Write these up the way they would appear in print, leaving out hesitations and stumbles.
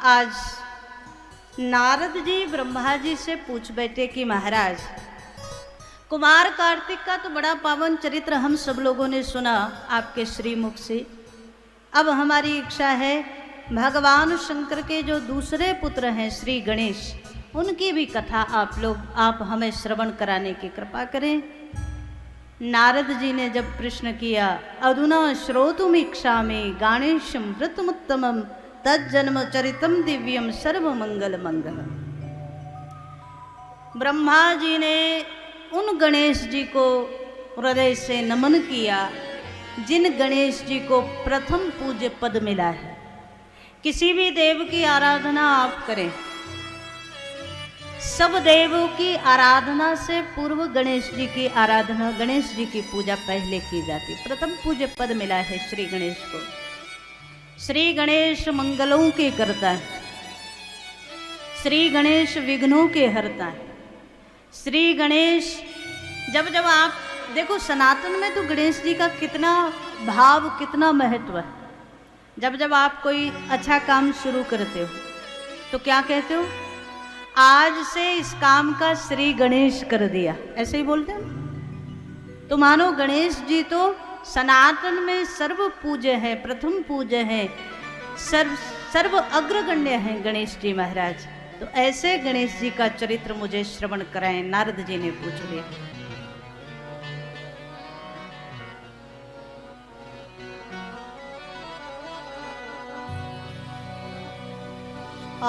आज नारद जी ब्रह्मा जी से पूछ बैठे कि महाराज, कुमार कार्तिक का तो बड़ा पावन चरित्र हम सब लोगों ने सुना आपके श्रीमुख से। अब हमारी इच्छा है भगवान शंकर के जो दूसरे पुत्र हैं श्री गणेश, उनकी भी कथा आप हमें श्रवण कराने की कृपा करें। नारद जी ने जब प्रश्न किया, अधुना श्रोतुमीक्षामि गणेशं व्रतमुत्तमं तज्जन्म चरितम दिव्यम सर्वमंगल मंगलम। ब्रह्मा जी ने उन गणेश जी को हृदय से नमन किया जिन गणेश जी को प्रथम पूज्य पद मिला है। किसी भी देव की आराधना आप करें, सब देवों की आराधना से पूर्व गणेश जी की आराधना, गणेश जी की पूजा पहले की जाती। प्रथम पूज्य पद मिला है श्री गणेश को। श्री गणेश मंगलों के करता है, श्री गणेश विघ्नों के हरता है। श्री गणेश जब जब आप देखो, सनातन में तो गणेश जी का कितना भाव, कितना महत्व है। जब जब आप कोई अच्छा काम शुरू करते हो तो क्या कहते हो, आज से इस काम का श्री गणेश कर दिया, ऐसे ही बोलते हैं। तो मानो गणेश जी तो सनातन में सर्व पूज्य है, प्रथम पूज्य है, सर्व अग्रगण्य है गणेश जी महाराज। तो ऐसे गणेश जी का चरित्र मुझे श्रवण कराएं, नारद जी ने पूछ लिया।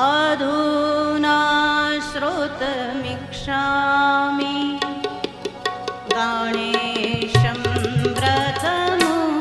अधुना श्रोतमीक्षामि गणेशं व्रतमुत्तमम्।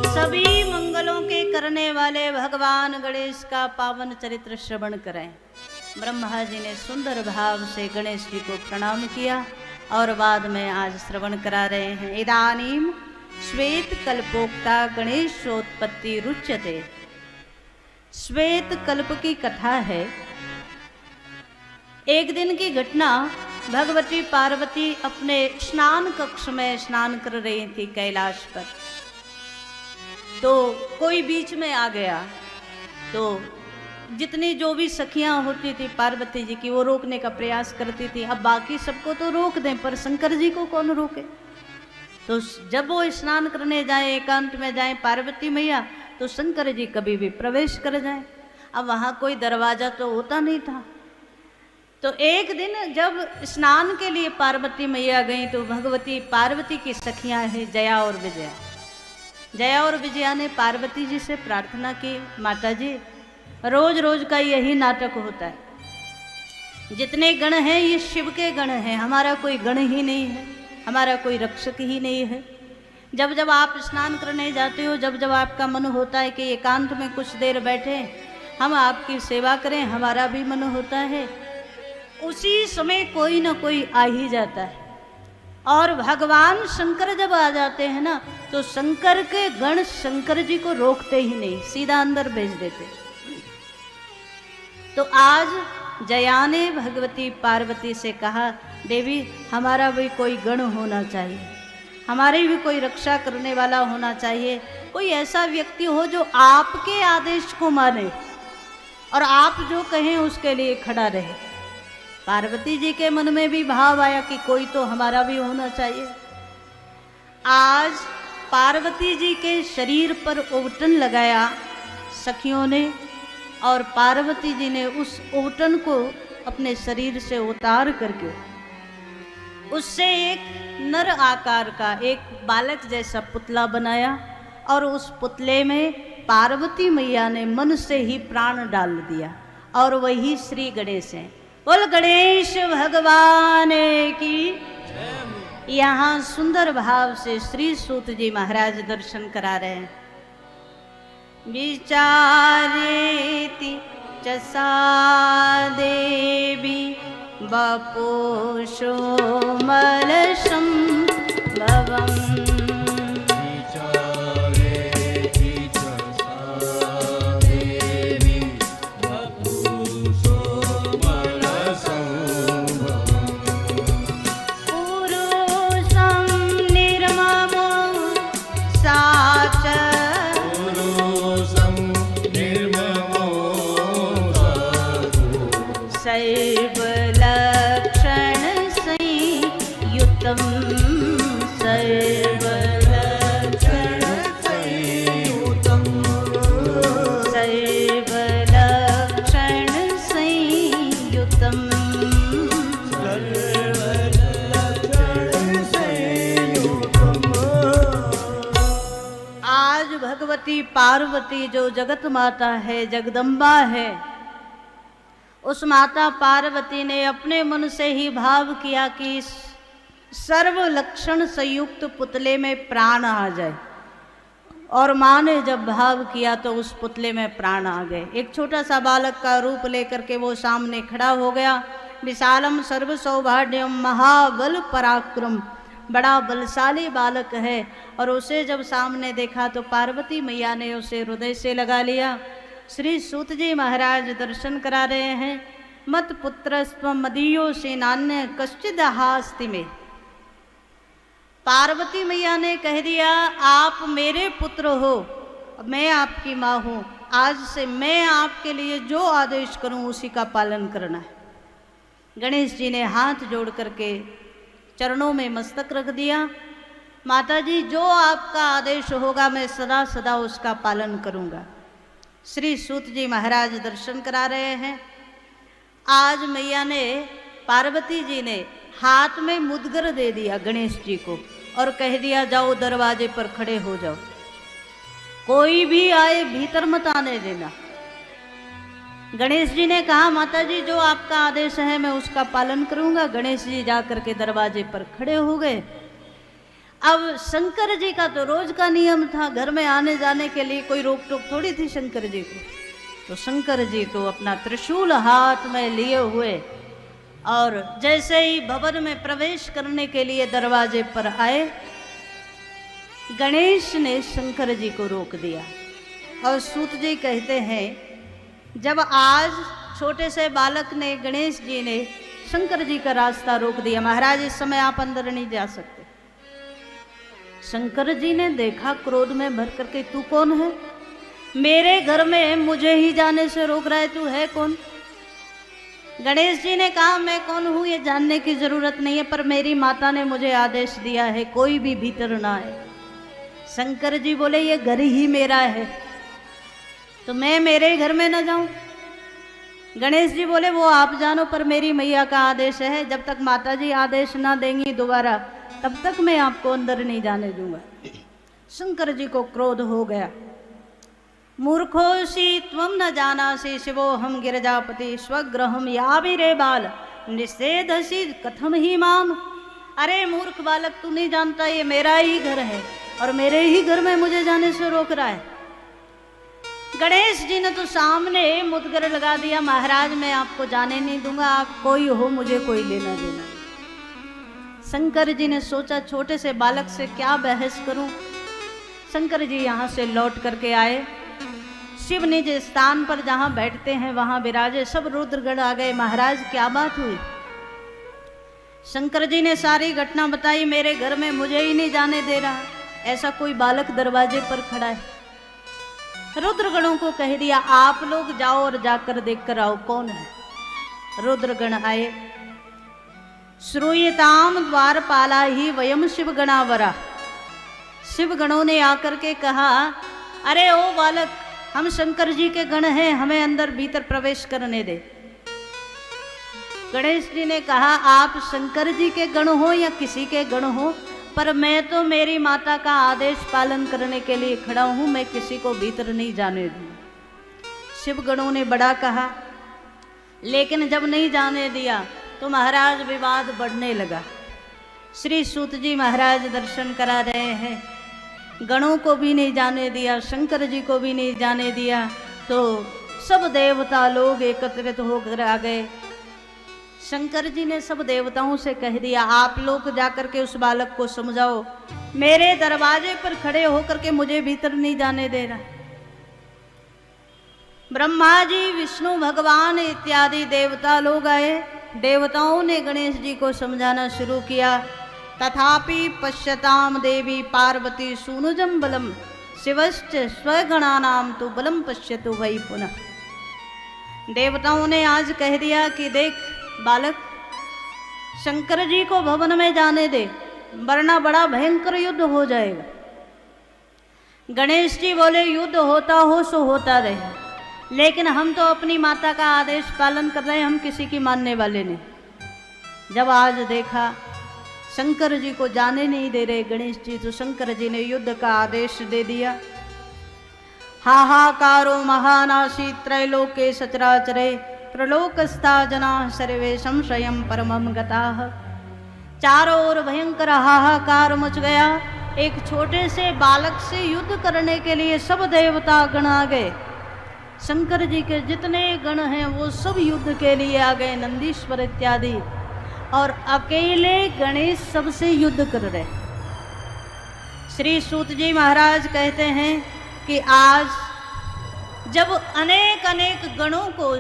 सभी मंगलों के करने वाले भगवान गणेश का पावन चरित्र श्रवण करें। ब्रह्मा जी ने सुंदर भाव से गणेश जी को प्रणाम किया और बाद में आज श्रवण करा रहे हैं। इदानीम श्वेत कल्पोक्ता गणेशोत्पत्ति रुच्यते। श्वेत कल्प की कथा है। एक दिन की घटना, भगवती पार्वती अपने स्नान कक्ष में स्नान कर रही थी कैलाश पर। तो कोई बीच में आ गया, तो जितनी जो भी सखियां होती थी पार्वती जी की, वो रोकने का प्रयास करती थी। अब बाकी सबको तो रोक दें, पर शंकर जी को कौन रोके। तो जब वो स्नान करने जाए, एकांत में जाए पार्वती मैया, तो शंकर जी कभी भी प्रवेश कर जाए। अब वहाँ कोई दरवाजा तो होता नहीं था। तो एक दिन जब स्नान के लिए पार्वती मैया गई, तो भगवती पार्वती की सखियां हैं जया और विजया। जया और विजया ने पार्वती जी से प्रार्थना की, माता जी रोज रोज का यही नाटक होता है। जितने गण हैं ये शिव के गण हैं, हमारा कोई गण ही नहीं है, हमारा कोई रक्षक ही नहीं है। जब जब आप स्नान करने जाते हो, जब जब आपका मन होता है कि एकांत में कुछ देर बैठे, हम आपकी सेवा करें, हमारा भी मन होता है, उसी समय कोई ना कोई आ ही जाता है। और भगवान शंकर जब आ जाते हैं ना, तो शंकर के गण शंकर जी को रोकते ही नहीं, सीधा अंदर भेज देते। तो आज जया ने भगवती पार्वती से कहा, देवी हमारा भी कोई गण होना चाहिए, हमारी भी कोई रक्षा करने वाला होना चाहिए, कोई ऐसा व्यक्ति हो जो आपके आदेश को माने और आप जो कहें उसके लिए खड़ा रहे। पार्वती जी के मन में भी भाव आया कि कोई तो हमारा भी होना चाहिए। आज पार्वती जी के शरीर पर ओवटन लगाया सखियों ने, और पार्वती जी ने उस ओवटन को अपने शरीर से उतार करके उससे एक नर आकार का एक बालक जैसा पुतला बनाया, और उस पुतले में पार्वती मैया ने मन से ही प्राण डाल दिया और वही श्री गणेश हैं। बोल गणेश भगवान की। यहाँ सुंदर भाव से श्री सूत जी महाराज दर्शन करा रहे हैं। विचारेति चसा देवी बपुषो मलशं भवम्। सर्वलक्षण संयुतं सर्वलक्षण संयुतं सर्वलक्षण संयुतं सर्वलक्षण संयुतं। आज भगवती पार्वती जो जगत माता है, जगदम्बा है, उस माता पार्वती ने अपने मन से ही भाव किया कि इस सर्व लक्षण संयुक्त पुतले में प्राण आ जाए, और माँ ने जब भाव किया तो उस पुतले में प्राण आ गए। एक छोटा सा बालक का रूप लेकर के वो सामने खड़ा हो गया। विशालम सर्व सौभाग्यम महाबल पराक्रम, बड़ा बलशाली बालक है। और उसे जब सामने देखा तो पार्वती मैया ने उसे हृदय से लगा लिया। श्री सूत जी महाराज दर्शन करा रहे हैं। मत पुत्र स्व मदीयो से नान्य कश्चिद हास्ति में। पार्वती मैया ने कह दिया आप मेरे पुत्र हो, मैं आपकी माँ हूँ, आज से मैं आपके लिए जो आदेश करूँ उसी का पालन करना है। गणेश जी ने हाथ जोड़ करके चरणों में मस्तक रख दिया। माता जी जो आपका आदेश होगा मैं सदा सदा उसका पालन करूँगा। श्री सूत जी महाराज दर्शन करा रहे हैं। आज मैया ने, पार्वती जी ने हाथ में मुदगर दे दिया गणेश जी को और कह दिया जाओ दरवाजे पर खड़े हो जाओ, कोई भी आए भीतर मत आने देना। गणेश जी ने कहा माता जी जो आपका आदेश है मैं उसका पालन करूंगा। गणेश जी जाकर के दरवाजे पर खड़े हो गए। अब शंकर जी का तो रोज का नियम था, घर में आने जाने के लिए कोई रोक टोक थोड़ी थी शंकर जी को। तो शंकर जी तो अपना त्रिशूल हाथ में लिए हुए और जैसे ही भवन में प्रवेश करने के लिए दरवाजे पर आए, गणेश ने शंकर जी को रोक दिया। और सूत जी कहते हैं जब आज छोटे से बालक ने, गणेश जी ने शंकर जी का रास्ता रोक दिया, महाराज इस समय आप अंदर नहीं जा सकते। शंकर जी ने देखा क्रोध में भर करके तू कौन है, मेरे घर में मुझे ही जाने से रोक रहा है, तू है कौन। गणेश जी ने कहा मैं कौन हूं ये जानने की जरूरत नहीं है, पर मेरी माता ने मुझे आदेश दिया है कोई भी भीतर ना आए। शंकर जी बोले ये घर ही मेरा है तो मैं मेरे घर में ना जाऊं। गणेश जी बोले वो आप जानो, पर मेरी मैया का आदेश है, जब तक माता जी आदेश ना देंगी दोबारा तब तक मैं आपको अंदर नहीं जाने दूंगा। शंकर जी को क्रोध हो गया। मूर्खोसी त्वं न जानासि शिवो हम गिरजापति स्वग्रहम यावि रे बाल निषेधसि कथम ही माम। अरे मूर्ख बालक तू नहीं जानता ये मेरा ही घर है और मेरे ही घर में मुझे जाने से रोक रहा है। गणेश जी ने तो सामने मुदगर लगा दिया, महाराज मैं आपको जाने नहीं दूंगा, आप कोई हो मुझे कोई लेना देना। शंकर जी ने सोचा छोटे से बालक से क्या बहस करूं। शंकर जी यहाँ से लौट करके आए। शिव निज स्थान पर जहाँ बैठते हैं वहाँ विराजे। सब रुद्रगण आ गए, महाराज क्या बात हुई। शंकर जी ने सारी घटना बताई, मेरे घर में मुझे ही नहीं जाने दे रहा, ऐसा कोई बालक दरवाजे पर खड़ा है। रुद्रगणों को कह दिया आप लोग जाओ और जाकर देखकर आओ कौन है। रुद्रगण आए। श्रूयताम द्वारपाला ही वयम शिव गणावरा। शिव गणों ने आकर के कहा अरे ओ बालक हम शंकर जी के गण हैं, हमें अंदर भीतर प्रवेश करने दे। गणेश जी ने कहा आप शंकर जी के गण हो या किसी के गण हो, पर मैं तो मेरी माता का आदेश पालन करने के लिए खड़ा हूं, मैं किसी को भीतर नहीं जाने दूं। शिवगणों ने बड़ा कहा, लेकिन जब नहीं जाने दिया तो महाराज विवाद बढ़ने लगा। श्री सूत जी महाराज दर्शन करा रहे हैं, गणों को भी नहीं जाने दिया, शंकर जी को भी नहीं जाने दिया, तो सब देवता लोग एकत्रित होकर आ गए। शंकर जी ने सब देवताओं से कह दिया, आप लोग जाकर के उस बालक को समझाओ, मेरे दरवाजे पर खड़े होकर के मुझे भीतर नहीं जाने दे रहा। ब्रह्मा जी, विष्णु भगवान इत्यादि देवता लोग आए। देवताओं ने गणेश जी को समझाना शुरू किया। तथापि पश्यताम देवी पार्वती सूनुजम बलम शिवश्च स्वगणानाम तो बलम पश्यतु वही पुनः। देवताओं ने आज कह दिया कि देख बालक, शंकर जी को भवन में जाने दे, वरना बड़ा भयंकर युद्ध हो जाएगा। गणेश जी बोले, युद्ध होता हो सो होता रहे, लेकिन हम तो अपनी माता का आदेश पालन कर रहे हैं, हम किसी की मानने वाले नहीं। जब आज देखा शंकर जी को जाने नहीं दे रहे गणेश जी, तो शंकर जी ने युद्ध का आदेश दे दिया। हाहाकारो महानाशी त्रैलोके सचराचरे प्रलोकस्था जना सर्वे संशयम परमम गताः। चारों ओर भयंकर हाहाकार मच गया। एक छोटे से बालक से युद्ध करने के लिए सब देवता गण आ गए। शंकर जी के जितने गण हैं वो सब युद्ध के लिए आ गए, नंदीश्वर इत्यादि, और अकेले गणेश सबसे युद्ध कर रहे। श्री सूत जी महाराज कहते हैं कि आज जब अनेक अनेक गणों को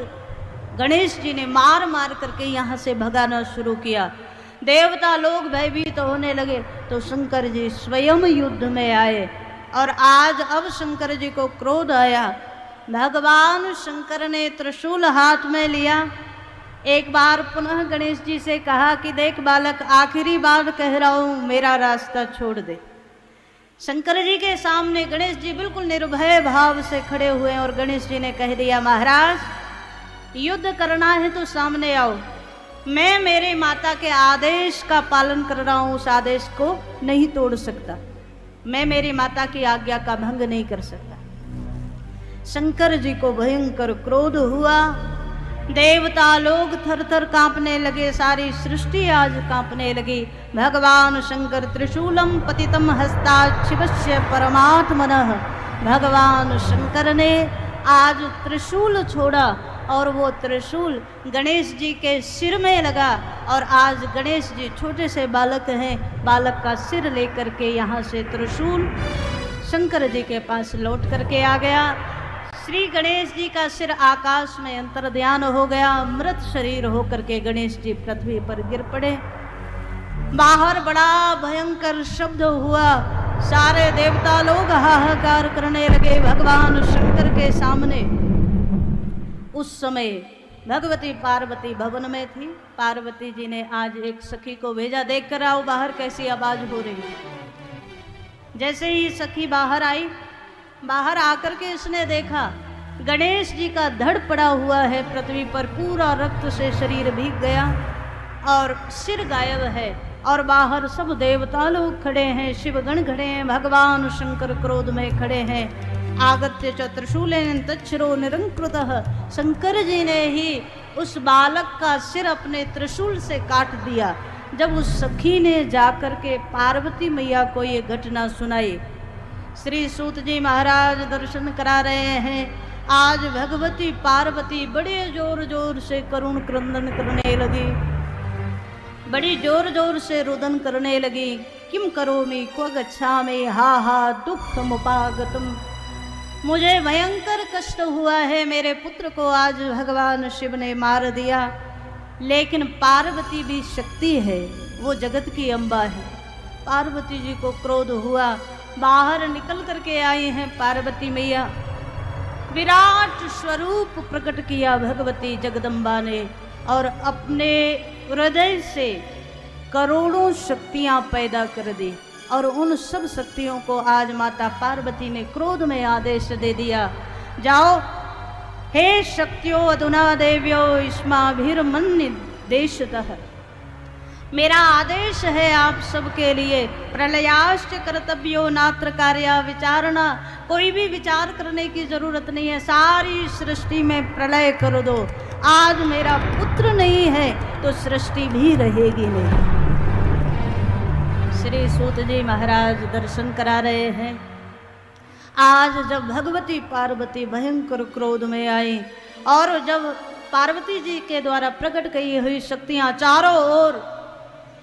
गणेश जी ने मार मार करके यहाँ से भगाना शुरू किया, देवता लोग भयभीत होने लगे, तो शंकर जी स्वयं युद्ध में आए। और आज अब शंकर जी को क्रोध आया। भगवान शंकर ने त्रिशूल हाथ में लिया। एक बार पुनः गणेश जी से कहा कि देख बालक, आखिरी बार कह रहा हूं, मेरा रास्ता छोड़ दे। शंकर जी के सामने गणेश जी बिल्कुल निर्भय भाव से खड़े हुए और गणेश जी ने कह दिया, महाराज युद्ध करना है तो सामने आओ, मैं मेरे माता के आदेश का पालन कर रहा हूं, उस आदेश को नहीं तोड़ सकता, मैं मेरी माता की आज्ञा का भंग नहीं कर सकता। शंकर जी को भयंकर क्रोध हुआ। देवता लोग थर थर कांपने लगे, सारी सृष्टि आज कांपने लगी। भगवान शंकर त्रिशूलम पतितम हस्तात् शिवस्य परमात्मनः। भगवान शंकर ने आज त्रिशूल छोड़ा और वो त्रिशूल गणेश जी के सिर में लगा। और आज गणेश जी छोटे से बालक हैं, बालक का सिर लेकर के यहाँ से त्रिशूल शंकर जी के पास लौट करके आ गया। श्री गणेश जी का सिर आकाश में अंतर्ध्यान हो गया। मृत शरीर होकर के गणेश जी पृथ्वी पर गिर पड़े। बाहर बड़ा भयंकर शब्द हुआ, सारे देवता लोग हाहाकार करने लगे भगवान शंकर के सामने। उस समय भगवती पार्वती भवन में थी। पार्वती जी ने आज एक सखी को भेजा, देख कर आओ बाहर कैसी आवाज हो रही है। जैसे ही सखी बाहर आई, बाहर आकर के इसने देखा गणेश जी का धड़ पड़ा हुआ है पृथ्वी पर, पूरा रक्त से शरीर भीग गया और सिर गायब है। और बाहर सब देवता लोग खड़े हैं, शिवगण खड़े हैं, भगवान शंकर क्रोध में खड़े हैं। आगत्य च त्रिशूलेन तच्छिरो निरंकृतः। शंकर जी ने ही उस बालक का सिर अपने त्रिशूल से काट दिया। जब उस सखी ने जाकर के पार्वती मैया को ये घटना सुनाई, श्री सूत जी महाराज दर्शन करा रहे हैं। आज भगवती पार्वती बड़े जोर जोर से करुण क्रंदन करने लगी, बड़ी जोर जोर से रुदन करने लगी। किम करोमि क्व गच्छामि हा हा दुःखमुपागतम्। मुझे भयंकर कष्ट हुआ है, मेरे पुत्र को आज भगवान शिव ने मार दिया। लेकिन पार्वती भी शक्ति है, वो जगत की अम्बा है। पार्वती जी को क्रोध हुआ, बाहर निकल करके आई हैं पार्वती मैया। विराट स्वरूप प्रकट किया भगवती जगदम्बा ने और अपने हृदय से करोड़ों शक्तियां पैदा कर दी। और उन सब शक्तियों को आज माता पार्वती ने क्रोध में आदेश दे दिया, जाओ हे शक्तियों अधुना देव्यो इस्माभिर्मन्निदेशतः। मेरा आदेश है आप सबके लिए, प्रलयाश्च कर्तव्यो नात्र कार्या विचारणा। कोई भी विचार करने की जरूरत नहीं है, सारी सृष्टि में प्रलय कर दो। आज मेरा पुत्र नहीं है तो सृष्टि भी रहेगी नहीं। श्री सूत जी महाराज दर्शन करा रहे हैं। आज जब भगवती पार्वती भयंकर क्रोध में आई और जब पार्वती जी के द्वारा प्रकट की हुई शक्तियां चारों ओर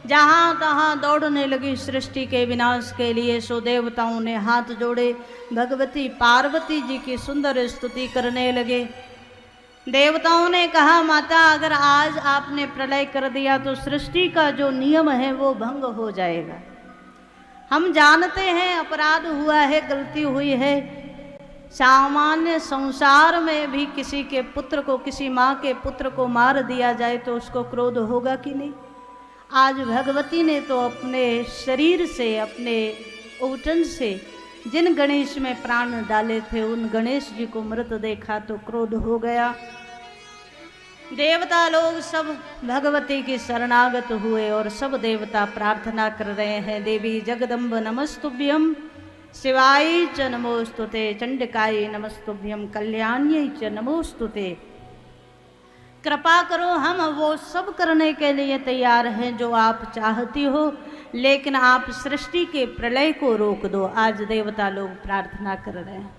जहां तहां दौड़ने लगी सृष्टि के विनाश के लिए, सो देवताओं ने हाथ जोड़े, भगवती पार्वती जी की सुंदर स्तुति करने लगे। देवताओं ने कहा, माता अगर आज आपने प्रलय कर दिया तो सृष्टि का जो नियम है वो भंग हो जाएगा। हम जानते हैं अपराध हुआ है, गलती हुई है। सामान्य संसार में भी किसी के पुत्र को, किसी माँ के पुत्र को मार दिया जाए तो उसको क्रोध होगा कि नहीं। आज भगवती ने तो अपने शरीर से, अपने ओटन से जिन गणेश में प्राण डाले थे उन गणेश जी को मृत देखा तो क्रोध हो गया। देवता लोग सब भगवती की शरणागत हुए और सब देवता प्रार्थना कर रहे हैं, देवी जगदम्ब नमस्तुभ्यम, शिवाय च नमोस्तुते, चंडिकाय नमस्तुभ्यम, कल्याण्यै च नमोस्तुते। कृपा करो, हम वो सब करने के लिए तैयार हैं जो आप चाहती हो, लेकिन आप सृष्टि के प्रलय को रोक दो। आज देवता लोग प्रार्थना कर रहे हैं।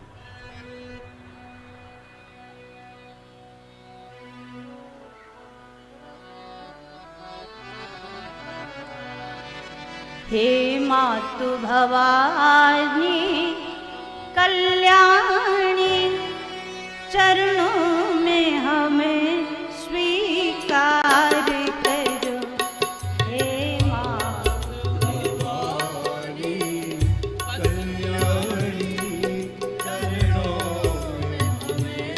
हे मातु भवानी कल्याणी, चरणों में हमें स्वीकार करो। हे मातु भवानी कल्याणी, चरणों में हमें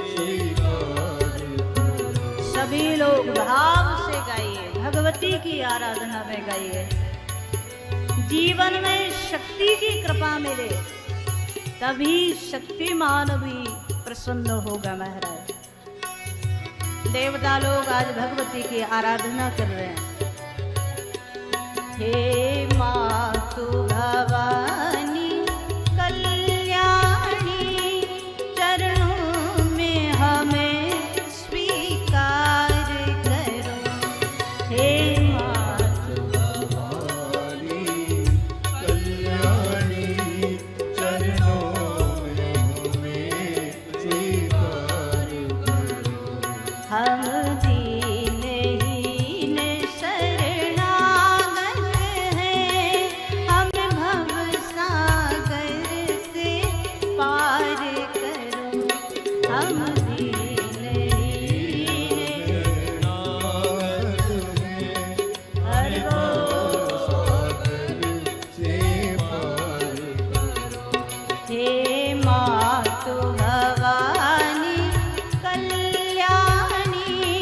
स्वीकार करो। सभी लोग भाव से गाइए, भगवती की आराधना में गाइए। जीवन में शक्ति की कृपा मिले तभी शक्तिमान भी प्रसन्न होगा महाराज। देवता लोग आज भगवती की आराधना कर रहे हैं। हे मातु भवानी कल्याणी, चरणों में हमें स्वीकार करो। हे मातु भवानी कल्याणी,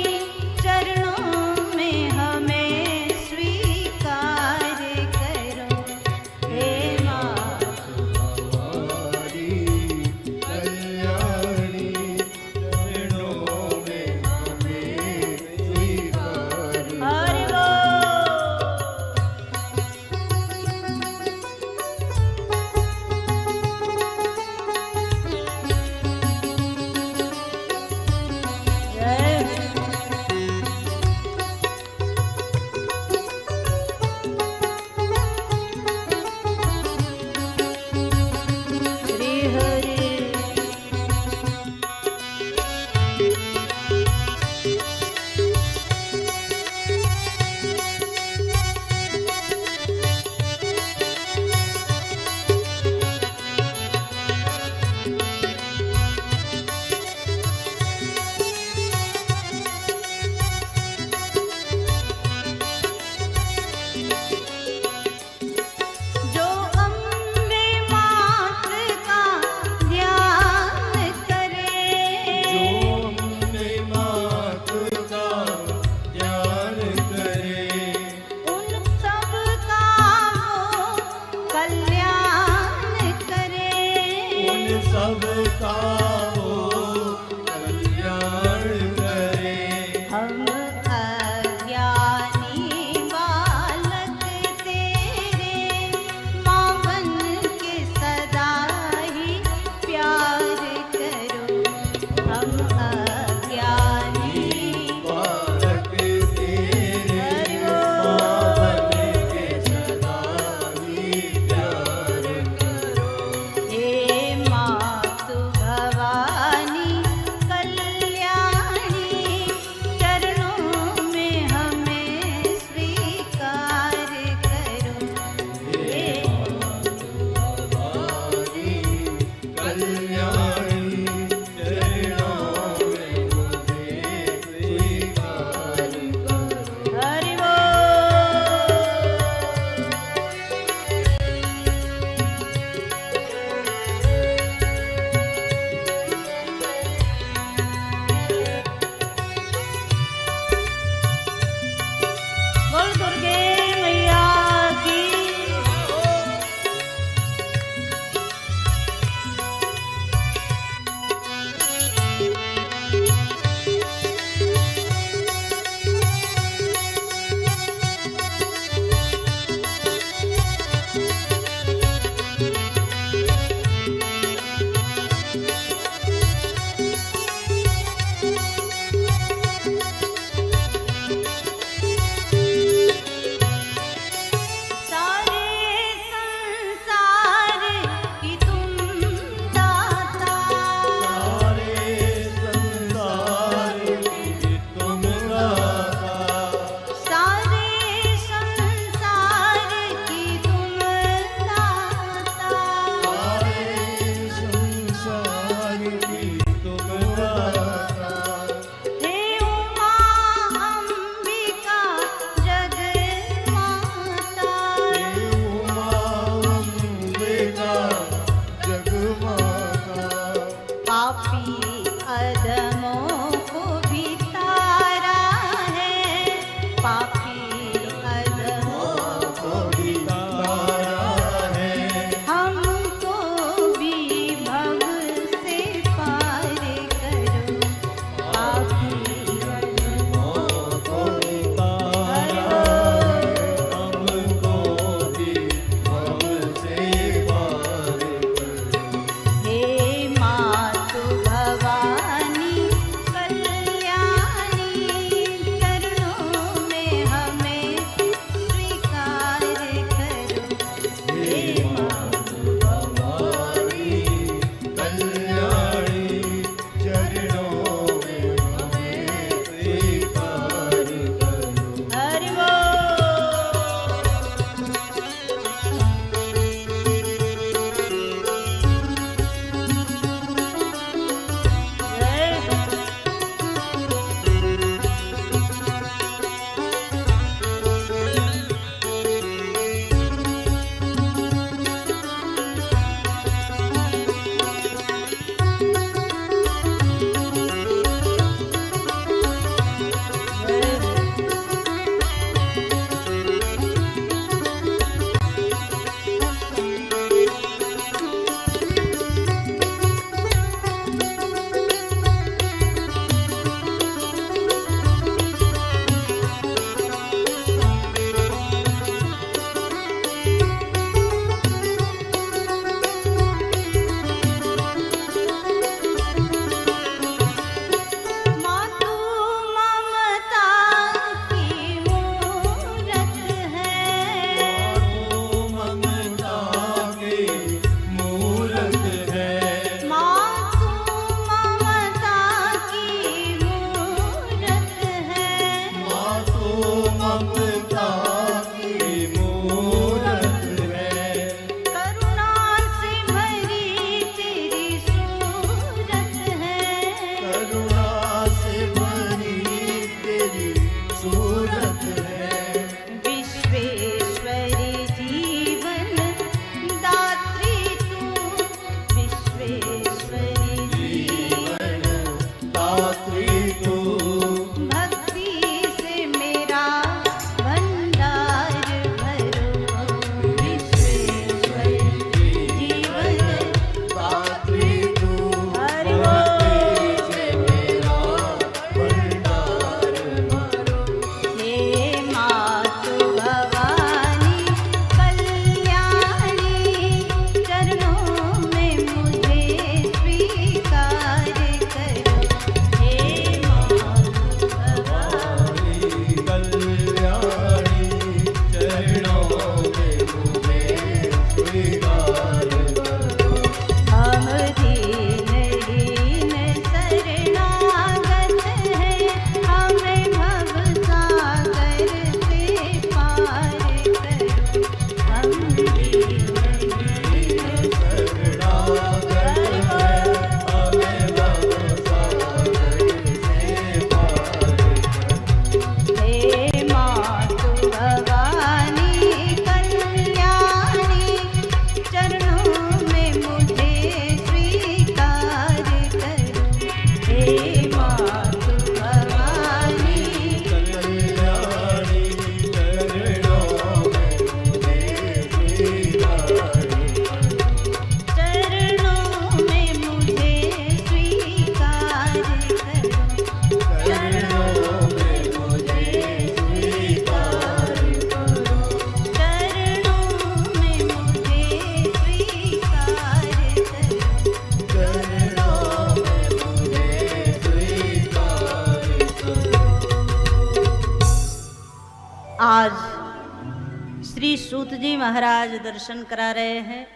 सूत जी महाराज दर्शन करा रहे हैं।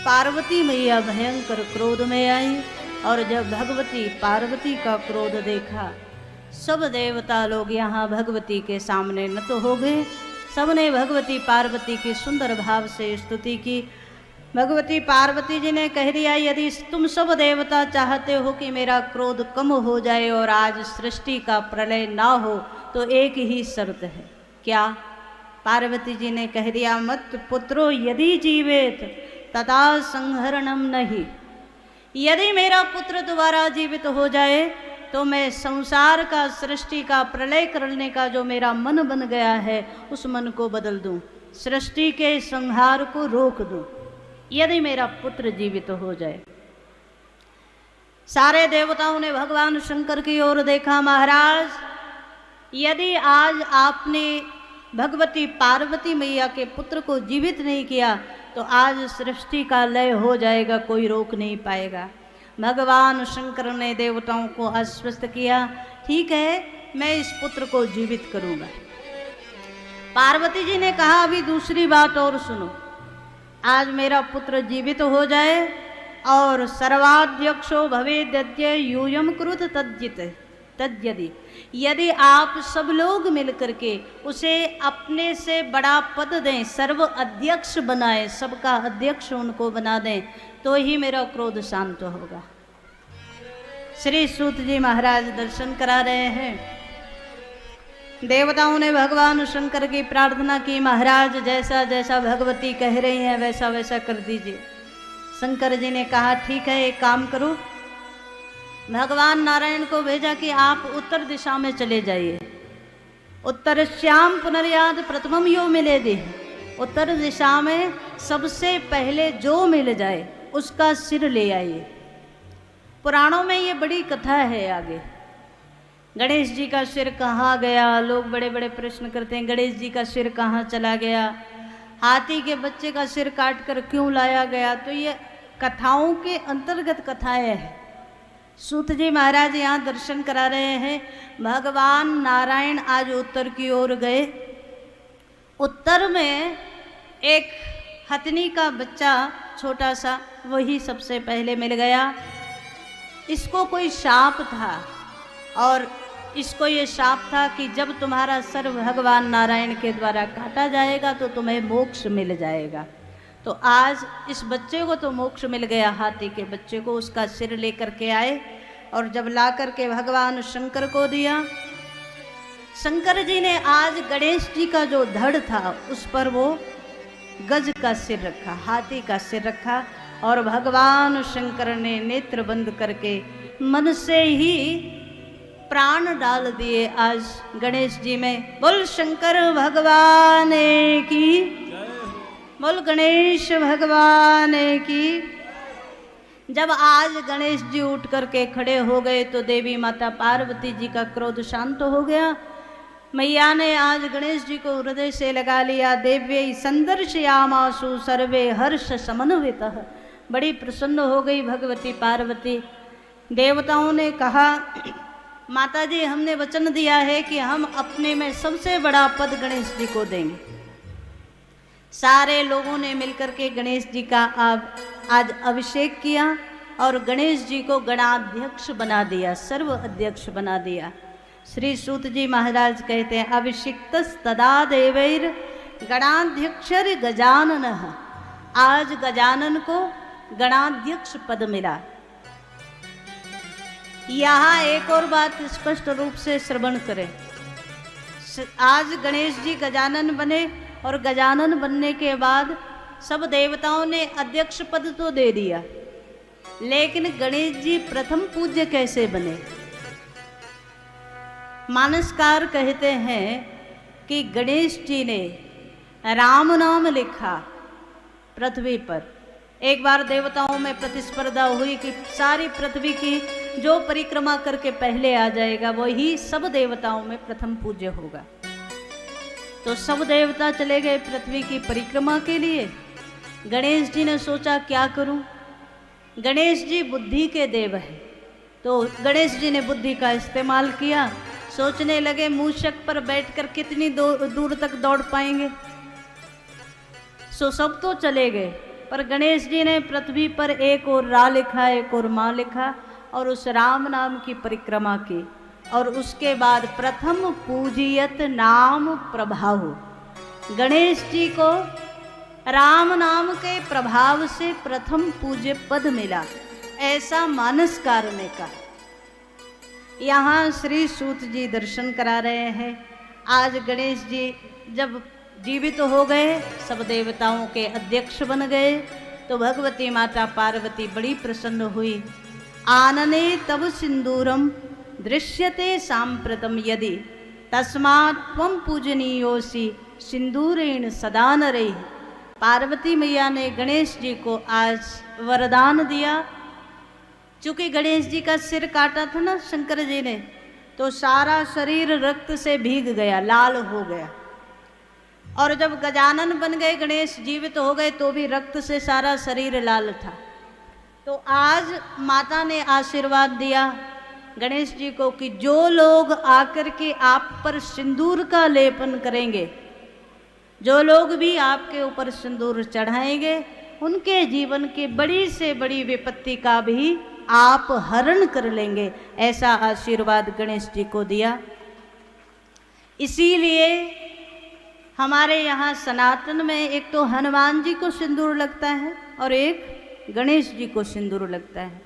पार्वती मैया भयंकर क्रोध में आई और जब भगवती पार्वती का क्रोध देखा, सब देवता लोग यहाँ भगवती के सामने नत हो गए। सबने भगवती पार्वती की सुंदर भाव से स्तुति की। भगवती पार्वती जी ने कह दिया, यदि तुम सब देवता चाहते हो कि मेरा क्रोध कम हो जाए और आज सृष्टि का प्रलय ना हो, तो एक ही शर्त है। क्या? पार्वती जी ने कह दिया, मत पुत्रो यदि जीवेत तथा संहरणम नहीं। यदि मेरा पुत्र दोबारा जीवित हो जाए तो मैं संसार का, सृष्टि का प्रलय करने का जो मेरा मन बन गया है उस मन को बदल दूं, सृष्टि के संहार को रोक दूं, यदि मेरा पुत्र जीवित हो जाए। सारे देवताओं ने भगवान शंकर की ओर देखा। महाराज, यदि आज आपने भगवती पार्वती मैया के पुत्र को जीवित नहीं किया तो आज सृष्टि का लय हो जाएगा, कोई रोक नहीं पाएगा। भगवान शंकर ने देवताओं को आश्वस्त किया, ठीक है, मैं इस पुत्र को जीवित करूंगा। पार्वती जी ने कहा, अभी दूसरी बात और सुनो, आज मेरा पुत्र जीवित हो जाए और सर्वाध्यक्षो भवेद्यद्य यूयम कृत तद्यदि, यदि आप सब लोग मिलकर के उसे अपने से बड़ा पद दें, सर्व अध्यक्ष बनाएं, सबका अध्यक्ष उनको बना दें, तो ही मेरा क्रोध शांत होगा। श्री सूत जी महाराज दर्शन करा रहे हैं। देवताओं ने भगवान शंकर की प्रार्थना की, महाराज जैसा जैसा भगवती कह रही हैं वैसा वैसा कर दीजिए। शंकर जी ने कहा, ठीक है, एक काम करो, भगवान नारायण को भेजा कि आप उत्तर दिशा में चले जाइए। उत्तर श्याम पुनर्याद प्रथमम यो मिले दे, उत्तर दिशा में सबसे पहले जो मिल जाए उसका सिर ले आइए। पुराणों में ये बड़ी कथा है। आगे गणेश जी का सिर कहाँ गया, लोग बड़े बड़े प्रश्न करते हैं, गणेश जी का सिर कहाँ चला गया, हाथी के बच्चे का सिर काट कर क्यों लाया गया। तो ये कथाओं के अंतर्गत कथाएं हैं। सूत जी महाराज यहाँ दर्शन करा रहे हैं। भगवान नारायण आज उत्तर की ओर गए। उत्तर में एक हथनी का बच्चा छोटा सा, वही सबसे पहले मिल गया। इसको कोई शाप था और इसको ये शाप था कि जब तुम्हारा सर भगवान नारायण के द्वारा काटा जाएगा तो तुम्हें मोक्ष मिल जाएगा। तो आज इस बच्चे को तो मोक्ष मिल गया, हाथी के बच्चे को उसका सिर लेकर के आए और जब ला कर के भगवान शंकर को दिया, शंकर जी ने आज गणेश जी का जो धड़ था उस पर वो गज का सिर रखा, हाथी का सिर रखा और भगवान शंकर ने नेत्र बंद करके मन से ही प्राण डाल दिए आज गणेश जी में। बोल शंकर भगवान की, बोल गणेश भगवान की। जब आज गणेश जी उठ करके खड़े हो गए तो देवी माता पार्वती जी का क्रोध शांत हो गया। मैया ने आज गणेश जी को हृदय से लगा लिया। देव्यै संदर्शयामासु सर्वे हर्ष समन्वितः, बड़ी प्रसन्न हो गई भगवती पार्वती। देवताओं ने कहा, माता जी हमने वचन दिया है कि हम अपने में सबसे बड़ा पद गणेश जी को देंगे। सारे लोगों ने मिलकर के गणेश जी का आज अभिषेक किया और गणेश जी को गणाध्यक्ष बना दिया, सर्व अध्यक्ष बना दिया। श्री सूत जी महाराज कहते हैं, अभिषिक्तस्तदा देवैर गणाध्यक्षर गजानन। आज गजानन को गणाध्यक्ष पद मिला। यहाँ एक और बात स्पष्ट रूप से श्रवण करें। आज गणेश जी गजानन बने और गजानन बनने के बाद सब देवताओं ने अध्यक्ष पद तो दे दिया, लेकिन गणेश जी प्रथम पूज्य कैसे बने? मानसकार कहते हैं कि गणेश जी ने राम नाम लिखा पृथ्वी पर। एक बार देवताओं में प्रतिस्पर्धा हुई कि सारी पृथ्वी की जो परिक्रमा करके पहले आ जाएगा वही सब देवताओं में प्रथम पूज्य होगा। तो सब देवता चले गए पृथ्वी की परिक्रमा के लिए। गणेश जी ने सोचा क्या करूं? गणेश जी बुद्धि के देव हैं, तो गणेश जी ने बुद्धि का इस्तेमाल किया। सोचने लगे मूषक पर बैठकर कितनी दूर तक दौड़ पाएंगे। सो सब तो चले गए, पर गणेश जी ने पृथ्वी पर एक और रा लिखा, एक और माँ लिखा, और उस राम नाम की परिक्रमा की। और उसके बाद प्रथम पूजियत नाम प्रभाव, गणेश जी को राम नाम के प्रभाव से प्रथम पूज्य पद मिला, ऐसा मानसकार ने कहा। यहाँ श्री सूत जी दर्शन करा रहे हैं। आज गणेश जी जब जीवित हो गए, सब देवताओं के अध्यक्ष बन गए, तो भगवती माता पार्वती बड़ी प्रसन्न हुई। आनने तब सिंदूरम दृश्यते सांप्रतम यदि तस्मात् त्वं पूजनीयोसि सिंदूरेण सदा नरैः। पार्वती मैया ने गणेश जी को आज वरदान दिया। चूंकि गणेश जी का सिर काटा था ना शंकर जी ने, तो सारा शरीर रक्त से भीग गया, लाल हो गया। और जब गजानन बन गए, गणेश जीवित हो गए, तो भी रक्त से सारा शरीर लाल था। तो आज माता ने आशीर्वाद दिया गणेश जी को कि जो लोग आकर के आप पर सिंदूर का लेपन करेंगे, जो लोग भी आपके ऊपर सिंदूर चढ़ाएंगे, उनके जीवन की बड़ी से बड़ी विपत्ति का भी आप हरण कर लेंगे। ऐसा आशीर्वाद गणेश जी को दिया। इसीलिए हमारे यहाँ सनातन में एक तो हनुमान जी को सिंदूर लगता है और एक गणेश जी को सिंदूर लगता है।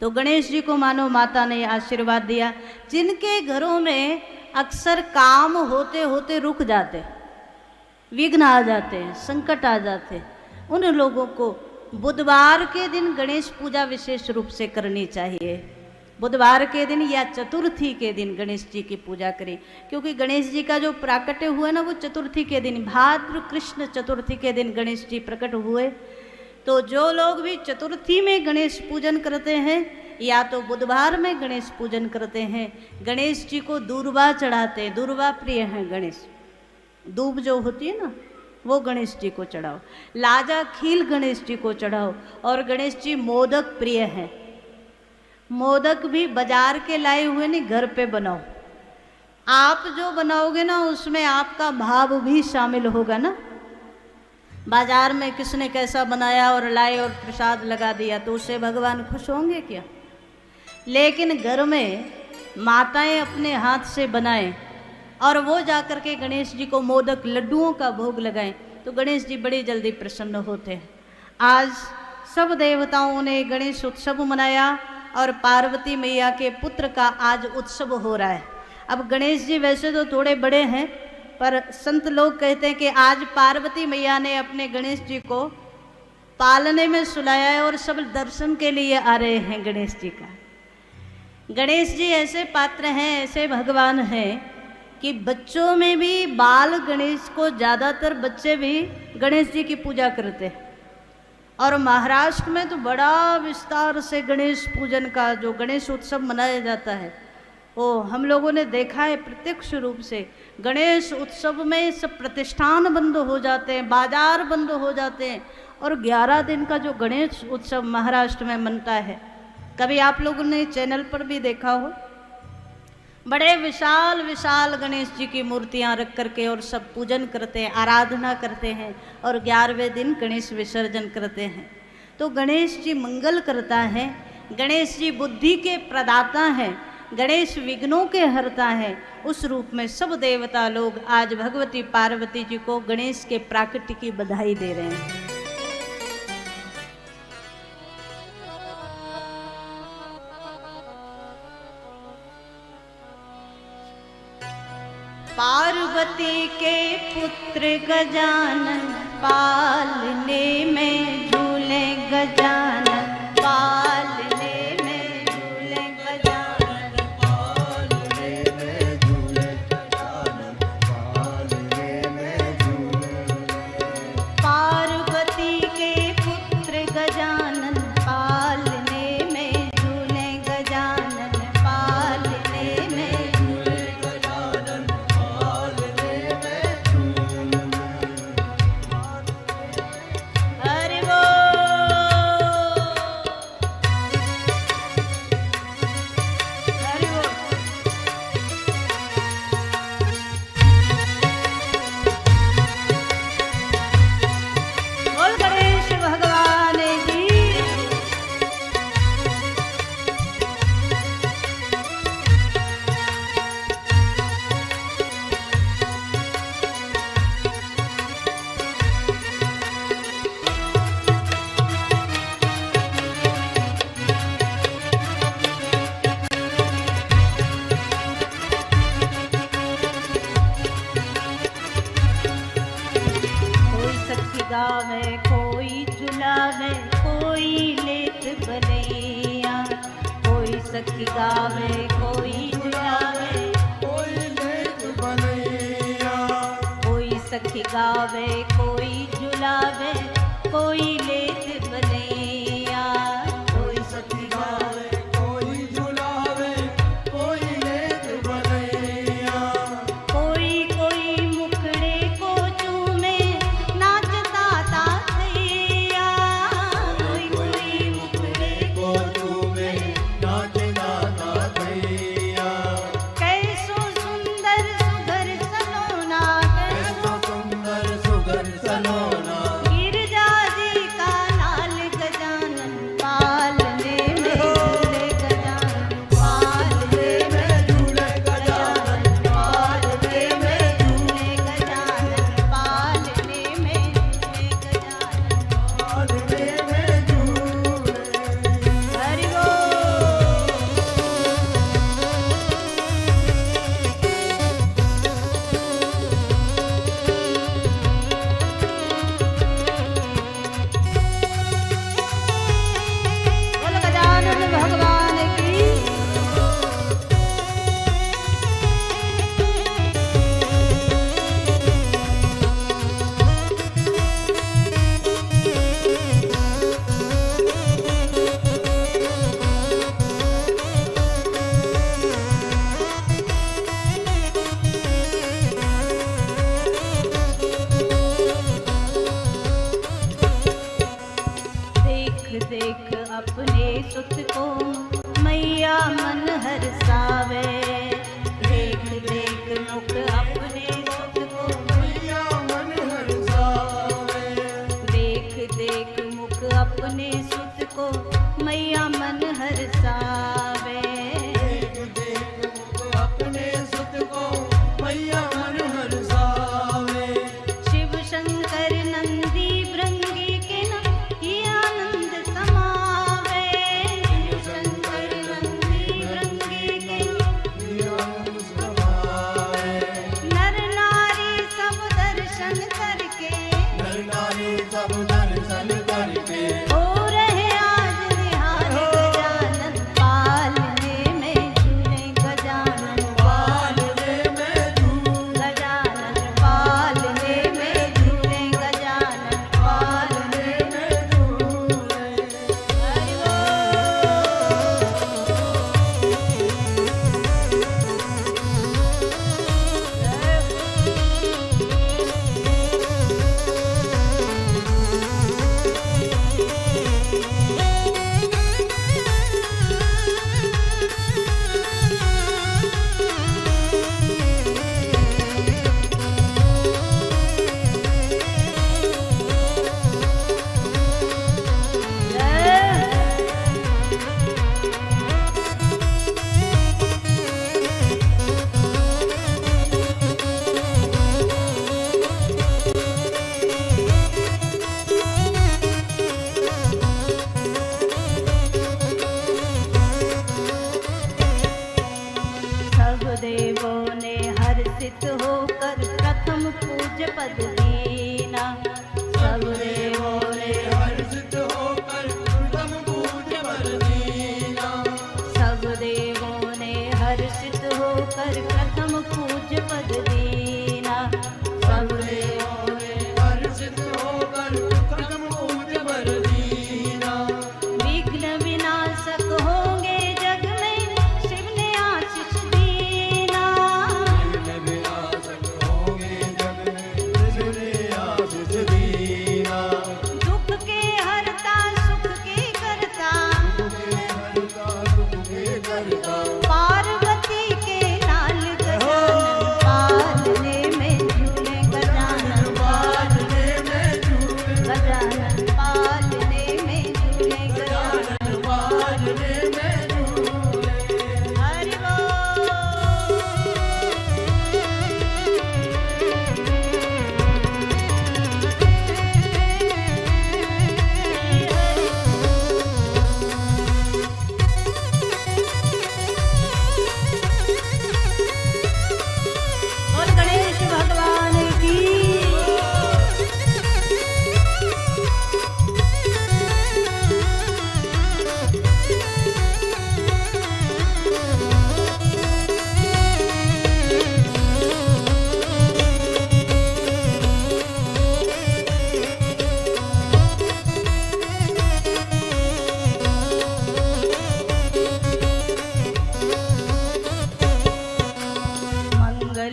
तो गणेश जी को मानो माता ने आशीर्वाद दिया। जिनके घरों में अक्सर काम होते होते रुक जाते, विघ्न आ जाते हैं, संकट आ जाते हैं, उन लोगों को बुधवार के दिन गणेश पूजा विशेष रूप से करनी चाहिए। बुधवार के दिन या चतुर्थी के दिन गणेश जी की पूजा करें, क्योंकि गणेश जी का जो प्राकट्य हुआ ना, वो चतुर्थी के दिन, भाद्र कृष्ण चतुर्थी के दिन गणेश जी प्रकट हुए। तो जो लोग भी चतुर्थी में गणेश पूजन करते हैं या तो बुधवार में गणेश पूजन करते हैं, गणेश जी को दूर्वा चढ़ाते हैं। दूर्वा प्रिय हैं गणेश, दूब जो होती है ना, वो गणेश जी को चढ़ाओ। लाजा खील गणेश जी को चढ़ाओ। और गणेश जी मोदक प्रिय हैं। मोदक भी बाजार के लाए हुए नहीं, घर पे बनाओ। आप जो बनाओगे ना, उसमें आपका भाव भी शामिल होगा ना। बाजार में किसने कैसा बनाया और लाए और प्रसाद लगा दिया, तो उससे भगवान खुश होंगे क्या? लेकिन घर में माताएं अपने हाथ से बनाएं और वो जाकर के गणेश जी को मोदक लड्डुओं का भोग लगाएं, तो गणेश जी बड़ी जल्दी प्रसन्न होते हैं। आज सब देवताओं ने गणेश उत्सव मनाया और पार्वती मैया के पुत्र का आज उत्सव हो रहा है। अब गणेश जी वैसे तो थोड़े बड़े हैं, पर संत लोग कहते हैं कि आज पार्वती मैया ने अपने गणेश जी को पालने में सुलाया है और सब दर्शन के लिए आ रहे हैं गणेश जी का। गणेश जी ऐसे पात्र हैं, ऐसे भगवान हैं कि बच्चों में भी बाल गणेश को ज़्यादातर बच्चे भी गणेश जी की पूजा करते हैं। और महाराष्ट्र में तो बड़ा विस्तार से गणेश पूजन का जो गणेश उत्सव मनाया जाता है, वो हम लोगों ने देखा है प्रत्यक्ष रूप से। गणेश उत्सव में सब प्रतिष्ठान बंद हो जाते हैं, बाजार बंद हो जाते हैं, और 11 दिन का जो गणेश उत्सव महाराष्ट्र में मनता है, कभी आप लोगों ने चैनल पर भी देखा हो। बड़े विशाल विशाल गणेश जी की मूर्तियां रख करके और सब पूजन करते हैं, आराधना करते हैं, और 11वें दिन गणेश विसर्जन करते हैं। तो गणेश जी मंगल करता है, गणेश जी बुद्धि के प्रदाता हैं, गणेश विघ्नों के हरता है। उस रूप में सब देवता लोग आज भगवती पार्वती जी को गणेश के प्राकट्य की बधाई दे रहे हैं। पार्वती के पुत्र गजानन पालने में झूले गजानन, पालने में झूले गजानन, पालने में झूले गजानन, पालने में झूले। पार्वती के पुत्र गजानन पालने में झूले गजानन, पालने में झूले गजानन, हरि बोल। सखी गावे कोई झुलावे, कोई लेत बनैया। कोई सखी गावे कोई झुलावे, कोई लेत बनैया। कोई सखी गावे कोई झुलावे, कोई लेत बनैया। कोई कोई मुखड़े को चूमे नाचता ता थैया। कोई कोई मुखड़े को चूमे नाचता ता थैया। कैसो सुंदर सुघर सलोना, कैसो सुंदर सुघर सलोना। गिरजा जी का लाल गजानन पालने में झूले गजानन पालने में झूले गजानन पालने में झूले गजानन पालने में झूले गजानन। पालने में झूले। हरि बोल। बोल गजानन भगवान की। देख देख अपने सुत को मैया मन हरसावे। देख देख मुख अपने सुत को, मैया मन हरसावे। देख देख मुख अपने सुत को मैया मन हरसावे। देख देख मुख अपने सुत को मैया मन हरसावे। शिव शंकर नंदी भृंगी के न ही आनंद समावे। शिव शंकर नंदी भृंगी के आनंद समाए। नर नारी सब दर्शन करके, नर नारी सब दर्शन करके हो रहे आज निहाल गजानन पालने में झूले गजानन पालने में झूले। गजानन पालने में झूले गजानन पालने में झूले। हरि सब देवों ने हर्षित होकर प्रथम पूज पद दीना। सब देवों ने हर्षित होकर प्रथम पूज पर दीना। सब देवों ने हर्षित होकर प्रथम पूज पद दीना। सब देवों ने हर्षित होकर प्रथम पूज पर दीना। विघ्न विनाशक होंगे जग में शिव ने आशीष दीना। विघ्न विनाशक होंगे जग में शिव ने आशीष दीना। दुख के हरता सुख के करता, दुख के हरता सुख के करता। पार्वती के लाल गजानन पालने में झूले गजानन पालने में झूले। गजानन पालने में झूले गजानन पालने में झूले। हरि बोल।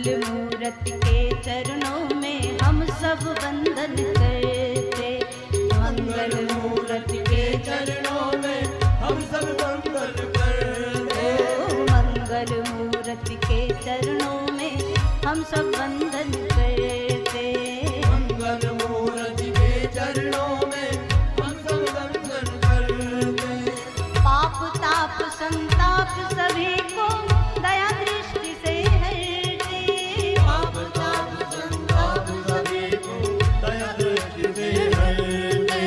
मूर्ति के चरणों में हम सब वंदन करते। मंगल मूर्ति के चरणों में हम सब वंदन करते। मंगल मूर्ति के चरणों में हम सब वंदन करते। मंगल मूर्ति के चरणों में हम सब वंदन करते। पाप ताप संताप सभी को दया दृष्टि से हरते। पाप ताप संताप सभी को दया दृष्टि से हरते।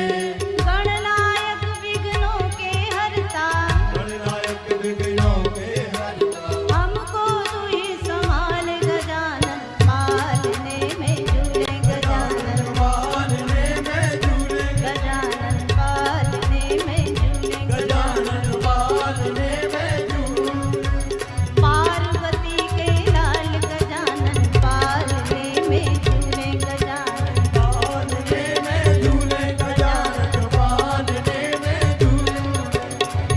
गणनायक विघ्नों के हरता, गणनायक विघ्नों के हरता, हमको तू ही संभाल गजानन, पालने में झूले गजानन, पालने में झूले गजानन पालने में झूले गजानन, पालने में झूले। पार्वती के लाल गजानन, पालने में झूले गजानन, पालने में झूले गजानन, पालने में झूले।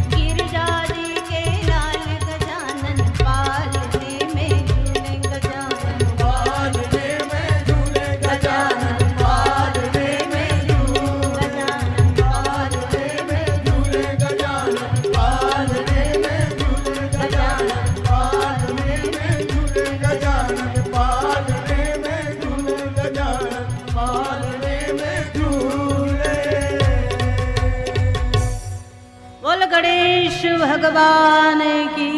गिरिजा जी के लाल गजानन, पालने में झूले गजानन, पालने में झूले गजानन, पालने में झूले गजानन पालने में झूले गजानन, पालने में झूले गजानन, पालने में झूले गजानन, पालने में झूले गजानन, पालने में झूले। बोल गणेश भगवान की।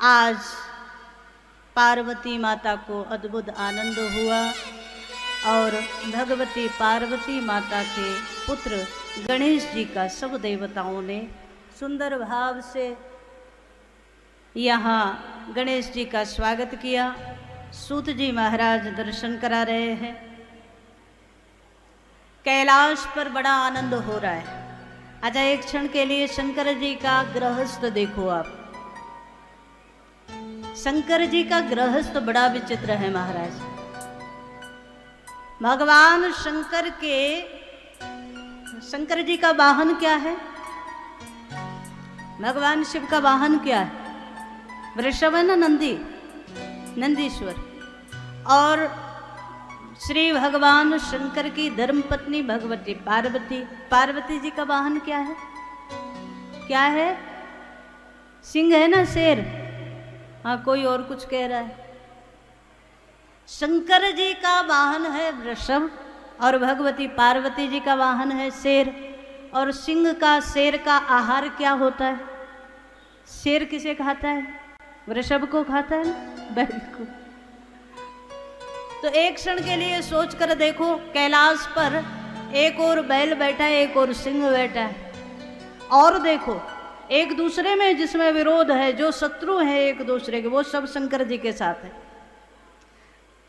आज पार्वती माता को अद्भुत आनंद हुआ और भगवती पार्वती माता के पुत्र गणेश जी का सब देवताओं ने सुंदर भाव से यहाँ गणेश जी का स्वागत किया। सूत जी महाराज दर्शन करा रहे हैं। कैलाश पर बड़ा आनंद हो रहा है। अच्छा, एक क्षण के लिए शंकर जी का गृहस्थ देखो आप। शंकर जी का गृहस्थ बड़ा विचित्र है महाराज। भगवान शंकर जी का वाहन क्या है? भगवान शिव का वाहन क्या है? वृषभ है ना, नंदीश्वर। और श्री भगवान शंकर की धर्मपत्नी भगवती पार्वती जी का वाहन क्या है? क्या है? सिंह है ना, शेर। हाँ, कोई और कुछ कह रहा है। शंकर जी का वाहन है वृषभ और भगवती पार्वती जी का वाहन है शेर। और सिंह का, शेर का आहार क्या होता है? शेर किसे खाता है? वृषभ को खाता है ना, बैल को। तो एक क्षण के लिए सोच कर देखो, कैलाश पर एक और बैल बैठा है, एक और सिंह बैठा है। और देखो, एक दूसरे में जिसमें विरोध है, जो शत्रु है एक दूसरे के, वो सब शंकर जी के साथ है।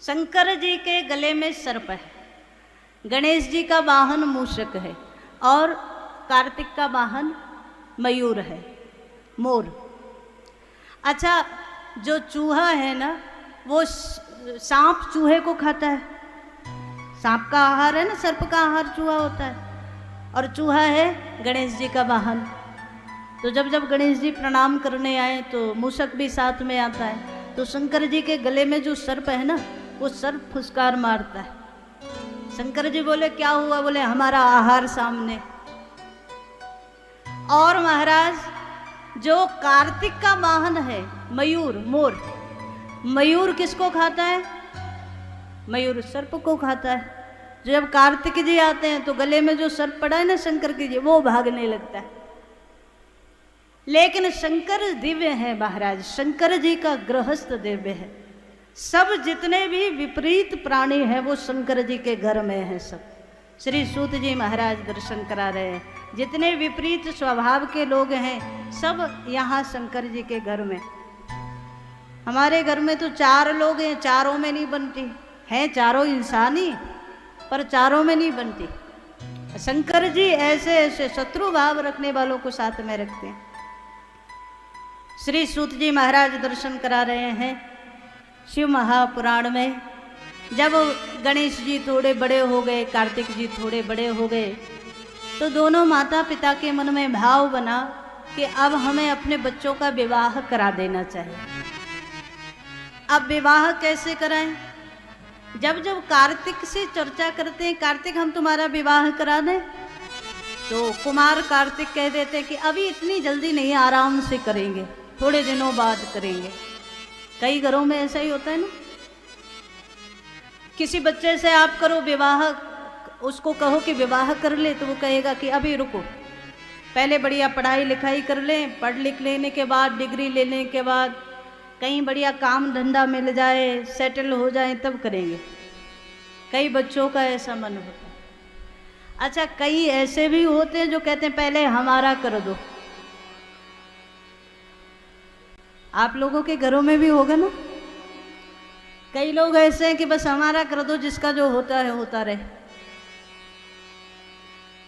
शंकर जी के गले में सर्प है, गणेश जी का वाहन मूषक है और कार्तिक का वाहन मयूर है, मोर। अच्छा, जो चूहा है ना, वो सांप चूहे को खाता है। सांप का आहार है ना, सर्प का आहार चूहा होता है। और चूहा है गणेश जी का वाहन। तो जब गणेश जी प्रणाम करने आए तो मूषक भी साथ में आता है। तो शंकर जी के गले में जो सर्प है ना, वो सर्प फुसकार मारता है। शंकर जी बोले क्या हुआ? बोले हमारा आहार सामने। और महाराज, जो कार्तिक का वाहन है मयूर, मोर, मयूर किसको खाता है? मयूर सर्प को खाता है। जब कार्तिक जी आते हैं तो गले में जो सर्प पड़ा है ना शंकर जी, वो भागने लगता है। लेकिन शंकर दिव्य है महाराज, शंकर जी का गृहस्थ दिव्य है। सब जितने भी विपरीत प्राणी हैं वो शंकर जी के घर में हैं। सब श्री सूत जी महाराज दर्शन करा रहे हैं। जितने विपरीत स्वभाव के लोग हैं सब यहाँ शंकर जी के घर में। हमारे घर में तो 4 लोग हैं, चारों में नहीं बनती हैं, चारों इंसानी, पर चारों में नहीं बनती। शंकर जी ऐसे ऐसे शत्रु भाव रखने वालों को साथ में रखते हैं। श्री सूत जी महाराज दर्शन करा रहे हैं। शिव महापुराण में जब गणेश जी थोड़े बड़े हो गए, कार्तिक जी थोड़े बड़े हो गए, तो दोनों माता पिता के मन में भाव बना कि अब हमें अपने बच्चों का विवाह करा देना चाहिए। अब विवाह कैसे कराएं? जब जब कार्तिक से चर्चा करते हैं, कार्तिक हम तुम्हारा विवाह करा दें, तो कुमार कार्तिक कह देते हैं कि अभी इतनी जल्दी नहीं, आराम से करेंगे, थोड़े दिनों बाद करेंगे। कई घरों में ऐसा ही होता है ना, किसी बच्चे से आप करो विवाह, उसको कहो कि विवाह कर ले, तो वो कहेगा कि अभी रुको, पहले बढ़िया पढ़ाई लिखाई कर लें, पढ़ लिख लेने के बाद, डिग्री लेने के बाद कहीं बढ़िया काम धंधा मिल जाए, सेटल हो जाए, तब करेंगे। कई बच्चों का ऐसा मन होता है। अच्छा, कई ऐसे भी होते हैं जो कहते हैं पहले हमारा कर दो। आप लोगों के घरों में भी होगा ना, कई लोग ऐसे हैं कि बस हमारा कर दो, जिसका जो होता है होता रहे।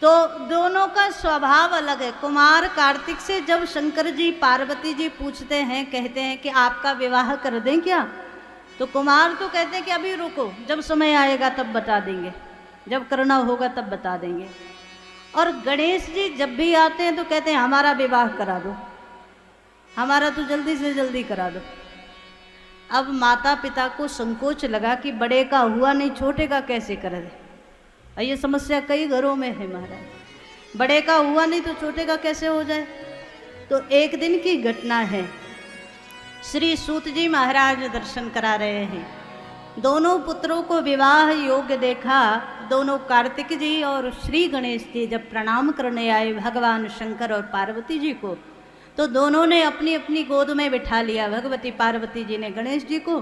तो दोनों का स्वभाव अलग है। कुमार कार्तिक से जब शंकर जी पार्वती जी पूछते हैं, कहते हैं कि आपका विवाह कर दें क्या, तो कुमार तो कहते हैं कि अभी रुको, जब समय आएगा तब बता देंगे, जब करना होगा तब बता देंगे। और गणेश जी जब भी आते हैं तो कहते हैं हमारा विवाह करा दो, हमारा तो जल्दी से जल्दी करा दो। अब माता पिता को संकोच लगा कि बड़े का हुआ नहीं, छोटे का कैसे कर दे। और ये समस्या कई घरों में है महाराज, बड़े का हुआ नहीं तो छोटे का कैसे हो जाए। तो एक दिन की घटना है, श्री सूत जी महाराज दर्शन करा रहे हैं, दोनों पुत्रों को विवाह योग्य देखा। दोनों कार्तिक जी और श्री गणेश जी जब प्रणाम करने आए भगवान शंकर और पार्वती जी को, तो दोनों ने अपनी अपनी गोद में बिठा लिया। भगवती पार्वती जी ने गणेश जी को,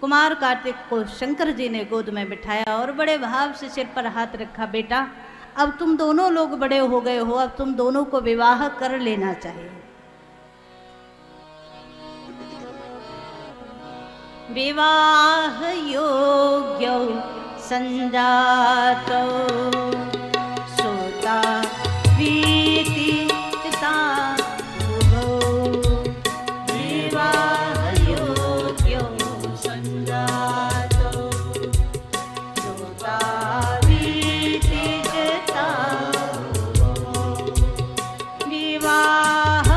कुमार कार्तिक को शंकर जी ने गोद में बिठाया और बड़े भाव से सिर पर हाथ रखा, बेटा अब तुम दोनों लोग बड़े हो गए हो, अब तुम दोनों को विवाह कर लेना चाहिए। विवाह योग्य संजातो सोता प्रीति चिता उभौ। विवाह योग्य संजातो सोता प्रीति चिता उभौ। विवाह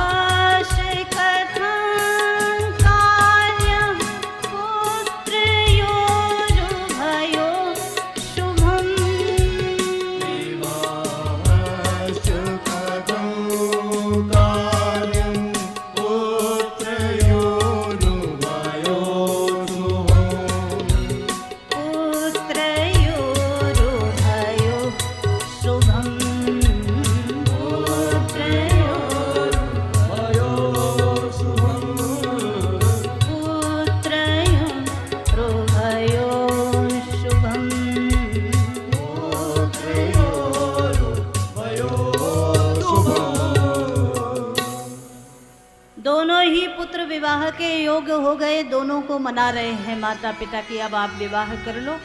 विवाह के योग्य हो गए, दोनों को मना रहे हैं माता पिता की अब आप विवाह कर लो।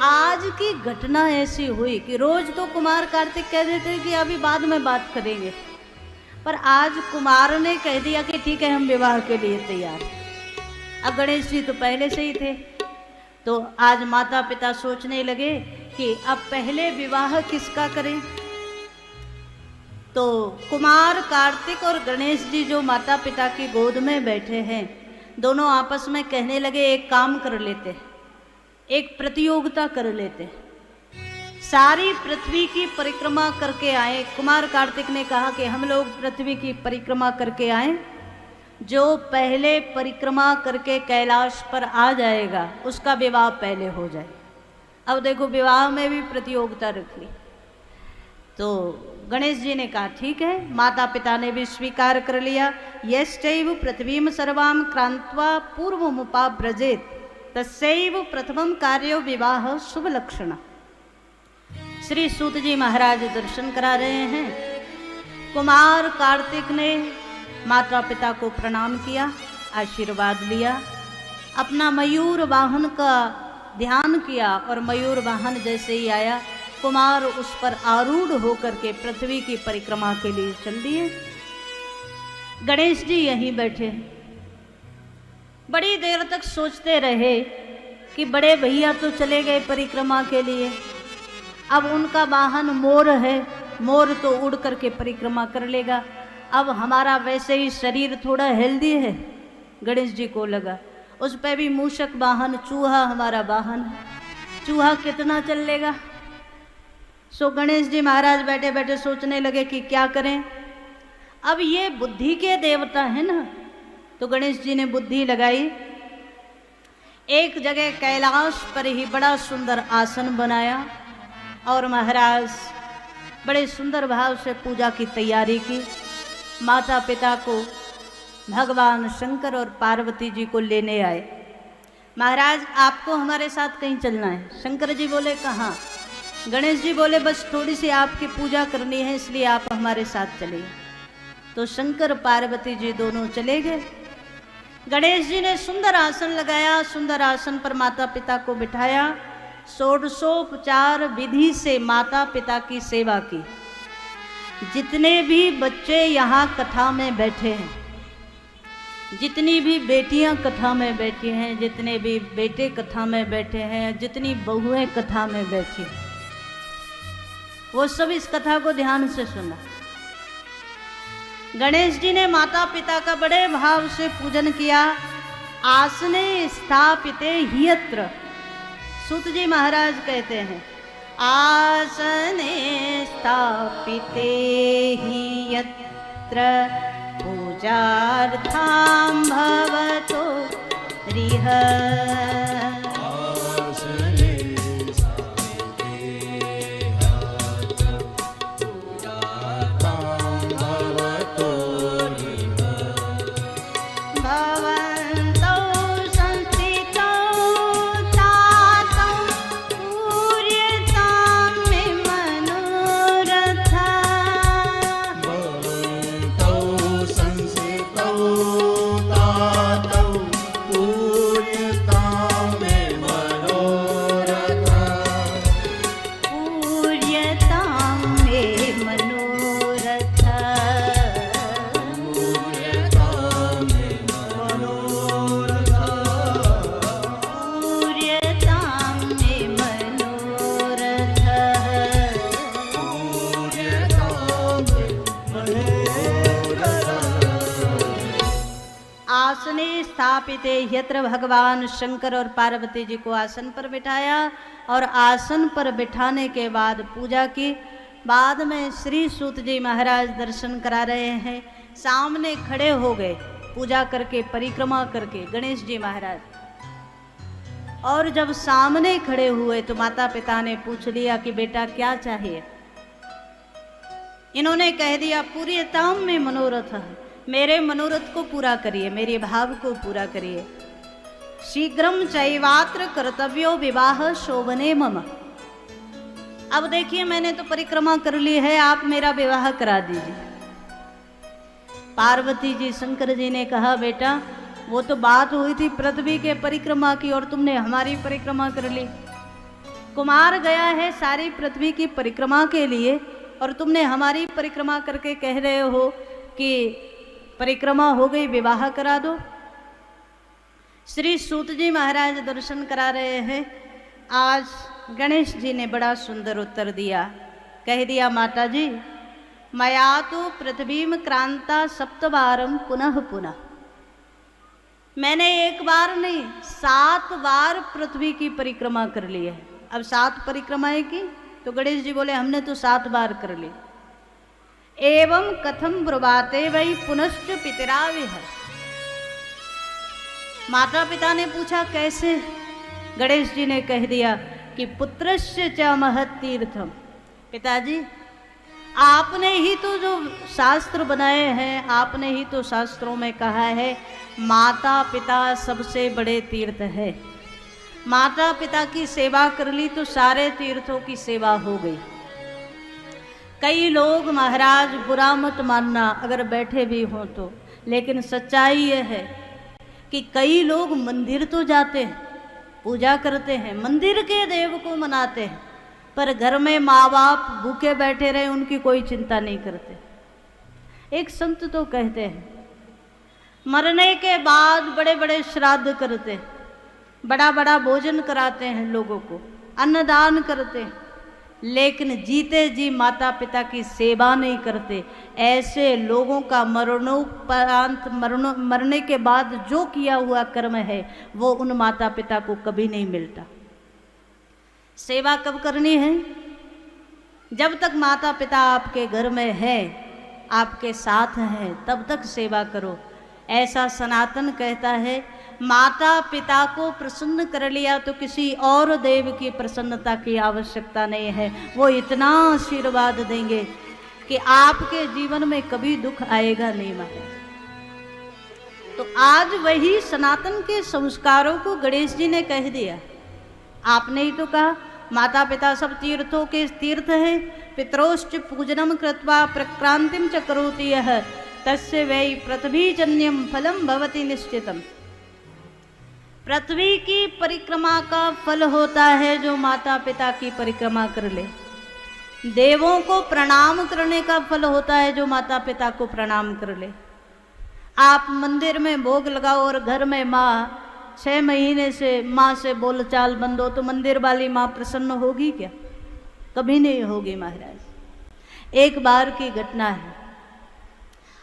आज की घटना ऐसी हुई कि रोज तो कुमार कार्तिक कह देते कि अभी बाद में बात करेंगे, पर आज कुमार ने कह दिया कि ठीक है हम विवाह के लिए तैयार। अब गणेश जी तो पहले से ही थे, तो आज माता पिता सोचने लगे कि अब पहले विवाह किसका करें। तो कुमार कार्तिक और गणेश जी जो माता पिता की गोद में बैठे हैं, दोनों आपस में कहने लगे एक काम कर लेते, एक प्रतियोगिता कर लेते, सारी पृथ्वी की परिक्रमा करके आए। कुमार कार्तिक ने कहा कि हम लोग पृथ्वी की परिक्रमा करके आए, जो पहले परिक्रमा करके कैलाश पर आ जाएगा उसका विवाह पहले हो जाए। अब देखो विवाह में भी प्रतियोगिता रख ली। तो गणेश जी ने कहा ठीक है, माता पिता ने भी स्वीकार कर लिया। यश्चैव पृथ्वीम सर्वाम क्रांत्वा पूर्वमुपाव्रजेत तस्यैव प्रथमं कार्यो विवाह शुभ लक्षण। श्री सूत जी महाराज दर्शन करा रहे हैं। कुमार कार्तिक ने माता पिता को प्रणाम किया, आशीर्वाद लिया, अपना मयूर वाहन का ध्यान किया और मयूर वाहन जैसे ही आया कुमार उस पर आरूढ़ होकर के पृथ्वी की परिक्रमा के लिए चल दिए। गणेश जी यहीं बैठे बड़ी देर तक सोचते रहे कि बड़े भैया तो चले गए परिक्रमा के लिए, अब उनका वाहन मोर है, मोर तो उड़ करके परिक्रमा कर लेगा, अब हमारा वैसे ही शरीर थोड़ा हेल्दी है, गणेश जी को लगा, उस पे भी मूषक वाहन, चूहा हमारा वाहन है। चूहा कितना चल लेगा। सो गणेश जी महाराज बैठे बैठे सोचने लगे कि क्या करें। अब ये बुद्धि के देवता है ना, तो गणेश जी ने बुद्धि लगाई। एक जगह कैलाश पर ही बड़ा सुंदर आसन बनाया और महाराज बड़े सुंदर भाव से पूजा की तैयारी की। माता पिता को भगवान शंकर और पार्वती जी को लेने आए। महाराज आपको हमारे साथ कहीं चलना है। शंकर जी बोले कहाँ। गणेश जी बोले बस थोड़ी सी आपकी पूजा करनी है, इसलिए आप हमारे साथ चलिए। तो शंकर पार्वती जी दोनों चले गए। गणेश जी ने सुंदर आसन लगाया, सुंदर आसन पर माता पिता को बिठाया। षोडशोपचार विधि से माता पिता की सेवा की। जितने भी बच्चे यहाँ कथा में बैठे हैं, जितनी भी बेटियां कथा में बैठी हैं, जितने भी बेटे कथा में बैठे हैं, जितनी बहुएं कथा में बैठी हैं, वो सब इस कथा को ध्यान से सुना। गणेश जी ने माता पिता का बड़े भाव से पूजन किया। आसने स्थापिते ह्यत्र, सूत जी महाराज कहते हैं आसने स्थापिते ह्यत्र पूजार्थां भवतो रिह। आसने स्थापिते यत्र, भगवान शंकर और पार्वती जी को आसन पर बिठाया और आसन पर बिठाने के बाद पूजा की। बाद में श्री सूत जी महाराज दर्शन करा रहे हैं, सामने खड़े हो गए पूजा करके, परिक्रमा करके गणेश जी महाराज। और जब सामने खड़े हुए तो माता पिता ने पूछ लिया कि बेटा क्या चाहिए। इन्होंने कह दिया पूर्यताम में मनोरथ है, मेरे मनोरथ को पूरा करिए, मेरे भाव को पूरा करिए। शीघ्रम चैवात्र कर्तव्यो विवाह शोभने मम। अब देखिए मैंने तो परिक्रमा कर ली है, आप मेरा विवाह करा दीजिए। पार्वती जी शंकर जी ने कहा बेटा वो तो बात हुई थी पृथ्वी के परिक्रमा की और तुमने हमारी परिक्रमा कर ली। कुमार गया है सारी पृथ्वी की परिक्रमा के लिए और तुमने हमारी परिक्रमा करके कह रहे हो कि परिक्रमा हो गई, विवाह करा दो। श्री सूत जी महाराज दर्शन करा रहे हैं। आज गणेश जी ने बड़ा सुंदर उत्तर दिया, कह दिया माता जी मया तो पृथ्वीम क्रांता सप्तवारम पुनः पुनः। मैंने एक बार नहीं 7 बार पृथ्वी की परिक्रमा कर ली है। अब 7 परिक्रमाएं की तो गणेश जी बोले हमने तो 7 बार कर ली। एवं कथम ब्रुवाते वही पुनश्च पितराविह। माता पिता ने पूछा कैसे। गणेश जी ने कह दिया कि पुत्रस्य च महत् तीर्थम। पिताजी आपने ही तो जो शास्त्र बनाए हैं, आपने ही तो शास्त्रों में कहा है माता पिता सबसे बड़े तीर्थ है। माता पिता की सेवा कर ली तो सारे तीर्थों की सेवा हो गई। कई लोग महाराज बुरा मत मानना अगर बैठे भी हों तो, लेकिन सच्चाई यह है कि कई लोग मंदिर तो जाते हैं, पूजा करते हैं, मंदिर के देव को मनाते हैं, पर घर में माँ बाप भूखे बैठे रहे उनकी कोई चिंता नहीं करते। एक संत तो कहते हैं मरने के बाद बड़े बड़े श्राद्ध करते हैं, बड़ा बड़ा भोजन कराते हैं लोगों को, अन्नदान करते हैं, लेकिन जीते जी माता पिता की सेवा नहीं करते। ऐसे लोगों का मरणोपरांत मरने के बाद जो किया हुआ कर्म है वो उन माता पिता को कभी नहीं मिलता। सेवा कब करनी है? जब तक माता पिता आपके घर में है, आपके साथ हैं, तब तक सेवा करो। ऐसा सनातन कहता है, माता पिता को प्रसन्न कर लिया तो किसी और देव की प्रसन्नता की आवश्यकता नहीं है। वो इतना आशीर्वाद देंगे कि आपके जीवन में कभी दुख आएगा नहीं। महाराज तो आज वही सनातन के संस्कारों को गणेश जी ने कह दिया। आपने ही तो कहा माता पिता सब तीर्थों के तीर्थ हैं, पितरोश्च पूजनम कृत्वा प्रक्रांतिम च करोति यः तस्य वै पृथ्वीजन्यम फलम भवति निश्चितम। पृथ्वी की परिक्रमा का फल होता है जो माता पिता की परिक्रमा कर ले। देवों को प्रणाम करने का फल होता है जो माता पिता को प्रणाम कर ले। आप मंदिर में भोग लगाओ और घर में माँ 6 महीने से माँ से बोलचाल बंद हो तो मंदिर वाली माँ प्रसन्न होगी क्या? कभी नहीं होगी महाराज। एक बार की घटना है।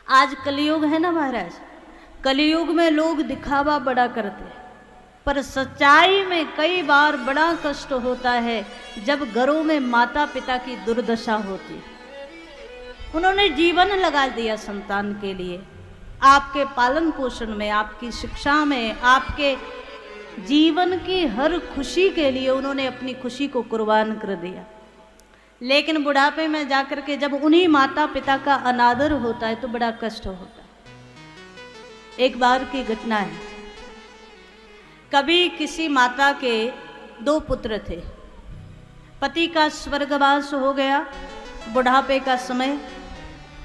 आज कलयुग है ना महाराज, कलयुग में लोग दिखावा बड़ा करते हैं, पर सच्चाई में कई बार बड़ा कष्ट होता है जब घरों में माता पिता की दुर्दशा होती है। उन्होंने जीवन लगा दिया संतान के लिए, आपके पालन पोषण में, आपकी शिक्षा में, आपके जीवन की हर खुशी के लिए उन्होंने अपनी खुशी को कुर्बान कर दिया। लेकिन बुढ़ापे में जाकर के जब उन्हीं माता पिता का अनादर होता है तो बड़ा कष्ट होता है। एक बार की घटना है। कभी किसी माता के 2 पुत्र थे। पति का स्वर्गवास हो गया, बुढ़ापे का समय,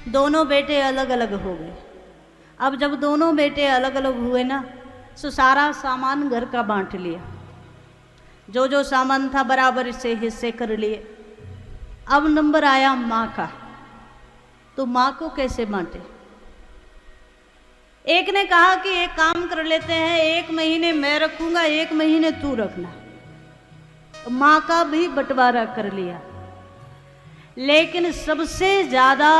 दोनों बेटे अलग अलग हो गए। अब जब दोनों बेटे अलग अलग हुए ना, तो सारा सामान घर का बांट लिया। जो जो सामान था बराबर से हिस्से कर लिए। अब नंबर आया माँ का, तो माँ को कैसे बांटे? एक ने कहा कि एक काम कर लेते हैं, 1 महीने मैं रखूंगा, 1 महीने तू रखना। तो माँ का भी बंटवारा कर लिया। लेकिन सबसे ज्यादा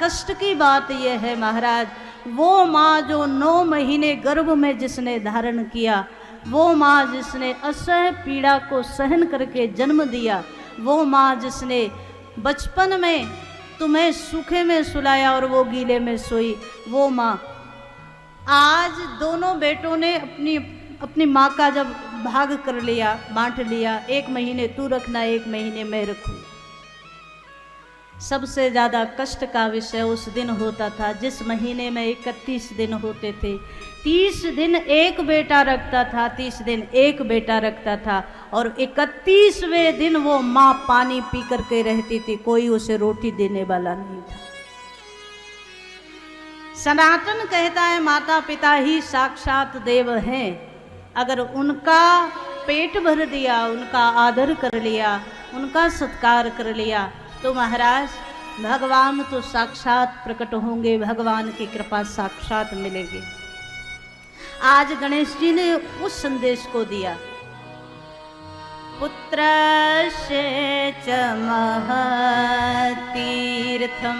कष्ट की बात यह है महाराज, वो माँ जो 9 महीने गर्भ में जिसने धारण किया, वो माँ जिसने असह्य पीड़ा को सहन करके जन्म दिया, वो माँ जिसने बचपन में तुम्हें सूखे में सुलाया और वो गीले में सोई, वो माँ आज दोनों बेटों ने अपनी माँ का जब भाग कर लिया, बांट लिया, 1 महीने तू रखना, 1 महीने मैं रखूँ। सबसे ज़्यादा कष्ट का विषय उस दिन होता था जिस महीने में 31 दिन होते थे। 30 दिन एक बेटा रखता था, 30 दिन एक बेटा रखता था, और 31वें दिन वो माँ पानी पी करके रहती थी, कोई उसे रोटी देने वाला नहीं था। सनातन कहता है माता पिता ही साक्षात देव हैं। अगर उनका पेट भर दिया, उनका आदर कर लिया, उनका सत्कार कर लिया, तो महाराज भगवान तो साक्षात प्रकट होंगे, भगवान की कृपा साक्षात मिलेगी। आज गणेश जी ने उस संदेश को दिया, पुत्रस्य च महतीर्थं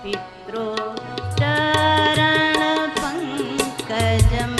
पित्रो चरण पंकजम्।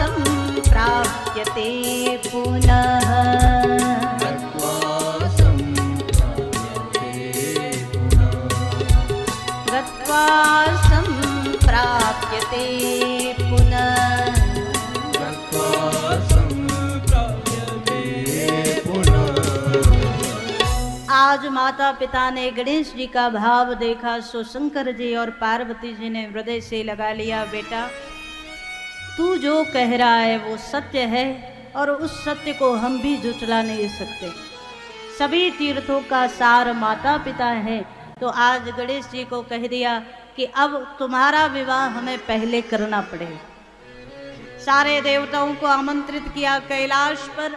संप्राप्यते पुनः गत्वा संप्राप्यते पुनः। आज माता पिता ने गणेश जी का भाव देखा, सो शंकर जी और पार्वती जी ने हृदय से लगा लिया, बेटा तू जो कह रहा है वो सत्य है और उस सत्य को हम भी जुटला नहीं सकते। सभी तीर्थों का सार माता पिता है। तो आज गणेश जी को कह दिया कि अब तुम्हारा विवाह हमें पहले करना पड़ेगा। सारे देवताओं को आमंत्रित किया कैलाश पर।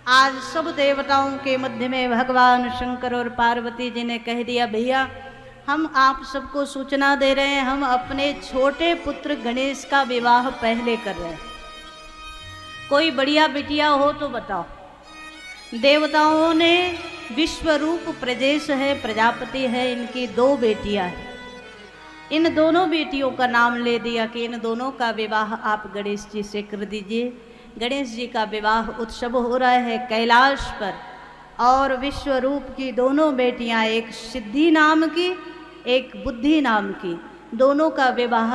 आज सब देवताओं के मध्य में भगवान शंकर और पार्वती जी ने कह दिया, भैया हम आप सबको सूचना दे रहे हैं, हम अपने छोटे पुत्र गणेश का विवाह पहले कर रहे हैं। कोई बढ़िया बिटिया हो तो बताओ। देवताओं ने विश्वरूप प्रजेश है, प्रजापति है, इनकी 2 बेटियां हैं। इन दोनों बेटियों का नाम ले दिया कि इन दोनों का विवाह आप गणेश जी से कर दीजिए। गणेश जी का विवाह उत्सव हो रहा है कैलाश पर। और विश्वरूप की दोनों बेटियां, एक सिद्धि नाम की, एक बुद्धि नाम की, दोनों का विवाह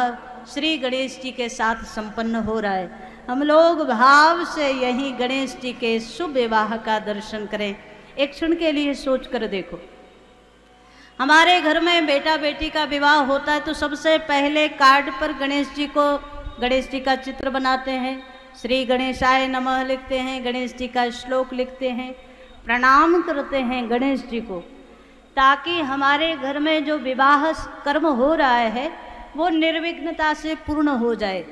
श्री गणेश जी के साथ संपन्न हो रहा है। हम लोग भाव से यही गणेश जी के शुभ विवाह का दर्शन करें। एक क्षण के लिए सोच कर देखो, हमारे घर में बेटा बेटी का विवाह होता है तो सबसे पहले कार्ड पर गणेश जी का चित्र बनाते हैं, श्री गणेशाय नमः लिखते हैं, गणेश जी का श्लोक लिखते हैं, प्रणाम करते हैं गणेश जी को, ताकि हमारे घर में जो विवाह कर्म हो रहा है वो निर्विघ्नता से पूर्ण हो जाए।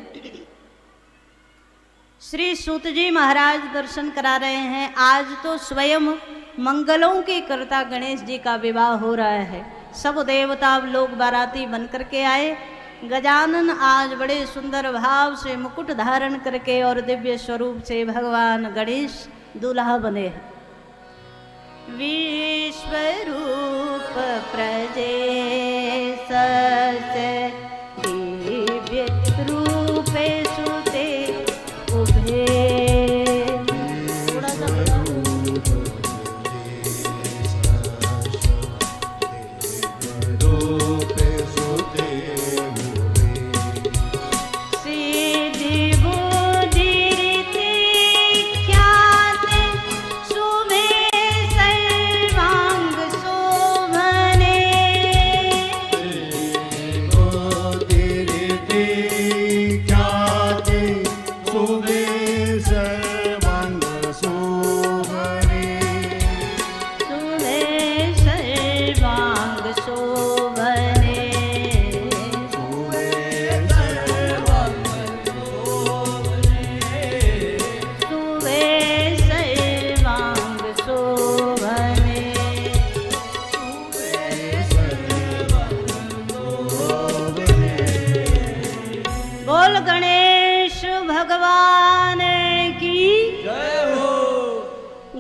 श्री सूत जी महाराज दर्शन करा रहे हैं। आज तो स्वयं मंगलों के कर्ता गणेश जी का विवाह हो रहा है। सब देवता लोग बाराती बन करके आए। गजानन आज बड़े सुंदर भाव से मुकुट धारण करके और दिव्य स्वरूप से भगवान गणेश दूल्हा बने हैं। विश्वरूप प्रजेश दिव्य रूपे सुते उभे। थोड़ा सा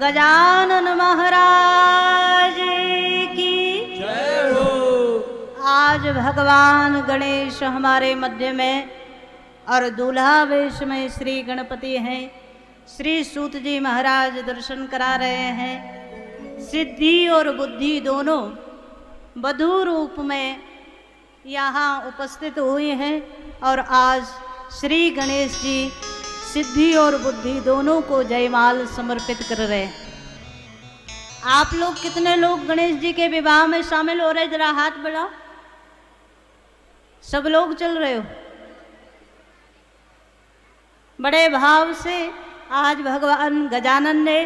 गजानन महाराज की जय हो। आज भगवान गणेश हमारे मध्य में और दूल्हा वेश में श्री गणपति हैं। श्री सूत जी महाराज दर्शन करा रहे हैं। सिद्धि और बुद्धि दोनों वधू रूप में यहाँ उपस्थित हुई हैं और आज श्री गणेश जी सिद्धि और बुद्धि दोनों को जयमाल समर्पित कर रहे हैं। आप लोग कितने लोग गणेश जी के विवाह में शामिल हो रहे, जरा हाथ बढ़ाओ। सब लोग चल रहे हो। बड़े भाव से आज भगवान गजानन ने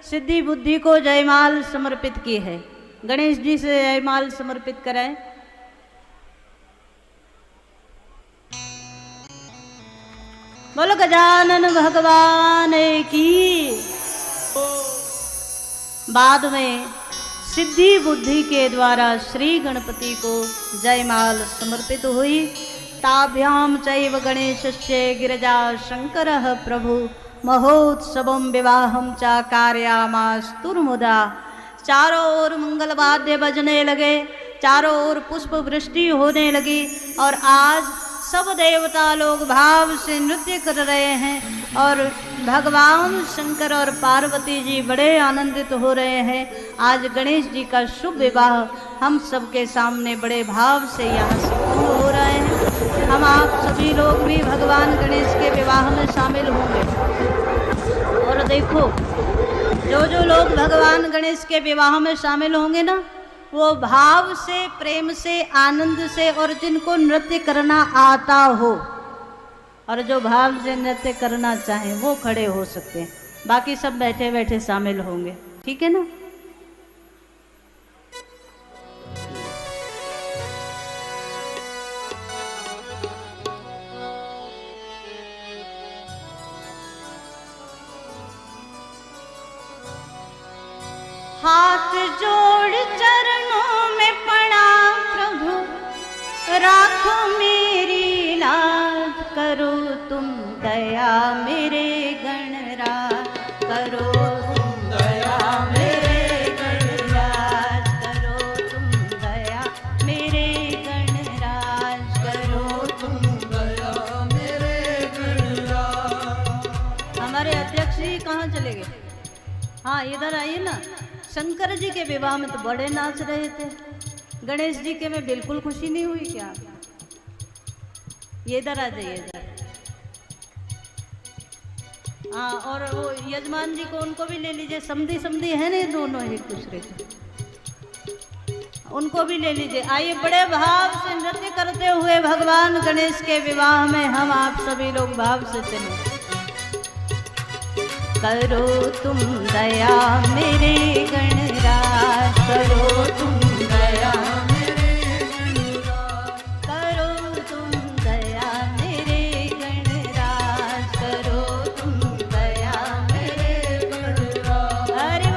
सिद्धि बुद्धि को जयमाल समर्पित की है। गणेश जी से जयमाल समर्पित कराएं। बोलो गजानन भगवान की। बाद में सिद्धि बुद्धि के द्वारा श्री गणपति को जयमाल समर्पित हुई। ताभ्याम चैव गणेशस्य गिरिजा शंकरः प्रभु महोत्सवम विवाहम च कारयामास्तुर्मुदा। चारों ओर मंगल वाद्य बजने लगे, चारों ओर पुष्प वृष्टि होने लगी और आज सब देवता लोग भाव से नृत्य कर रहे हैं और भगवान शंकर और पार्वती जी बड़े आनंदित हो रहे हैं। आज गणेश जी का शुभ विवाह हम सबके सामने बड़े भाव से यहाँ संपन्न हो रहे हैं। हम आप सभी लोग भी भगवान गणेश के विवाह में शामिल होंगे। और देखो, जो लोग भगवान गणेश के विवाह में शामिल होंगे ना, वो भाव से, प्रेम से, आनंद से और जिनको नृत्य करना आता हो और जो भाव से नृत्य करना चाहें वो खड़े हो सकते हैं, बाकी सब बैठे बैठे शामिल होंगे, ठीक है ना। हाथ जोड़ चरणों में पड़ा प्रभु, राखो मेरी लाज, करो तुम दया मेरे गणराज, करो तुम दया मेरे गणराज, करो तुम दया मेरे गणराज, करो तुम दया मेरे गणराज। हमारे अध्यक्ष जी कहाँ चले गए? हाँ इधर आइए ना। शंकर जी के विवाह में तो बड़े नाच रहे थे, गणेश जी के में बिल्कुल खुशी नहीं हुई क्या? ये इधर आ जाइए इधर। हाँ और वो यजमान जी को उनको भी ले लीजिए, समधी समधी है ना दोनों एक दूसरे के, उनको भी ले लीजिए। आइए बड़े भाव से नृत्य करते हुए भगवान गणेश के विवाह में हम आप सभी लोग भाव से चले। करो तुम दया मेरे गणराज, करो तुम दया मेरे गणराज, करो तुम दया मेरे गणराज, करो तुम दया मेरे गणराज। हरि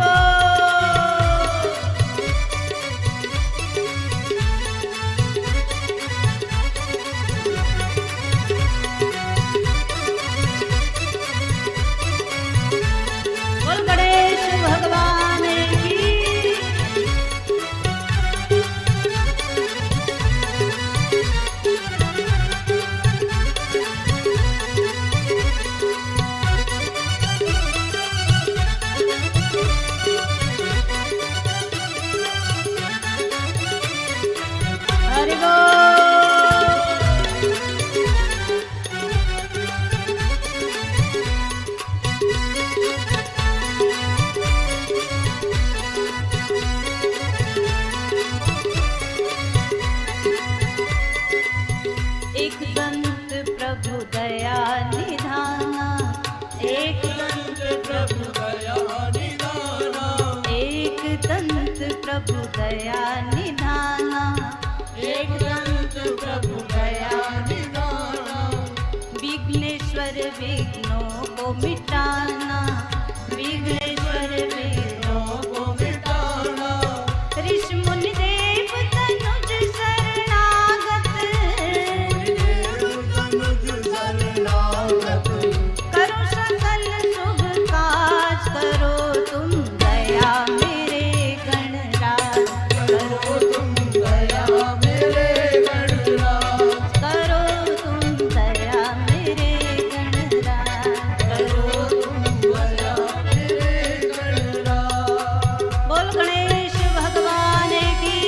बोल गणेश भगवान की। हरि बोल। एक दंत प्रभु दया निधाना, एक दंत प्रभु दया निधाना, एक दंत प्रभु दया निधाना, एक दंत प्रभु दया निधाना, विघ्नेश्वर विघ्नों को मिटाना, विघ्नेश्वर विघ्नों को मिटाना, ऋषि मुनि देव तनुज शरणागत, तनुज शरणागत, करो सकल शुभ काज, करो तुम दया मेरे गणराज, करो तुम दया मेरे गणराज, करो तुम दया मेरे गणराज, करो तुम दया मेरे गणराज। बोल गणेश भगवान की।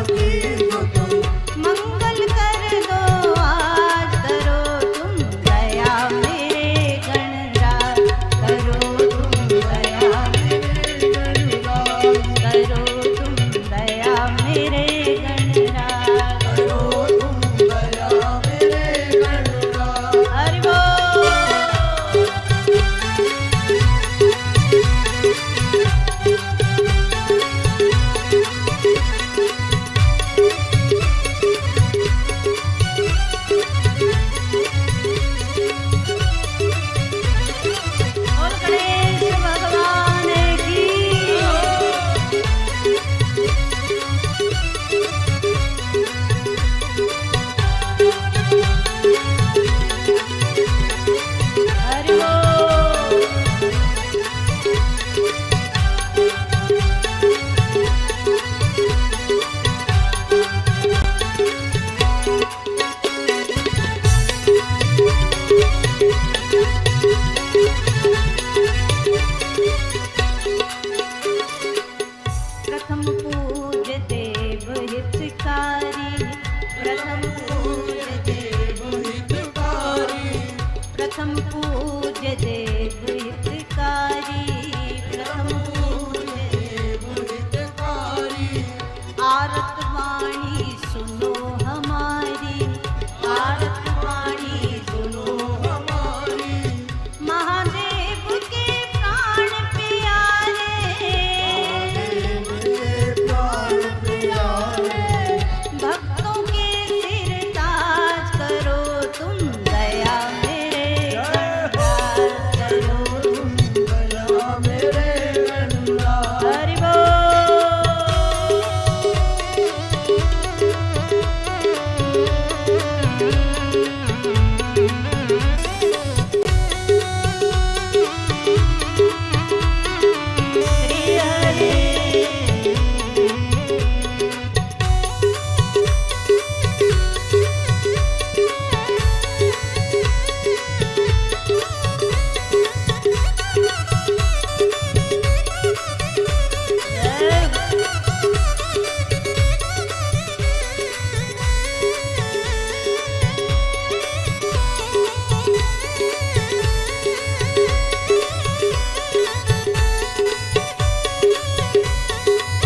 कीजो तुम। मंगल कर दो आज, करो तुम दया मेरे गणराज, करो तुम दया मेरे गणराज, करो तुम दया मेरे गणराज, करो तुम दया मेरे गणराज। हरि बोल। बोल गणेश भगवान की। हरि बोल। प्रथम पूज्य देव हितकारी, प्रथम पूज्य देव, हितकारी, प्रथम पूज्य देव हितकारी, प्रथम पूज्य देव हितकारी। आरत वाणी सुनो हमारी, आरत वाणी सुनो हमारी महादेव के प्राण प्यारे, देव के प्राण प्यारे। भक्तों के सिर ताज, करो तुम दया मेरे गणराज, करो तुम दया मेरे गणराज। हरि बोल। श्री हरि।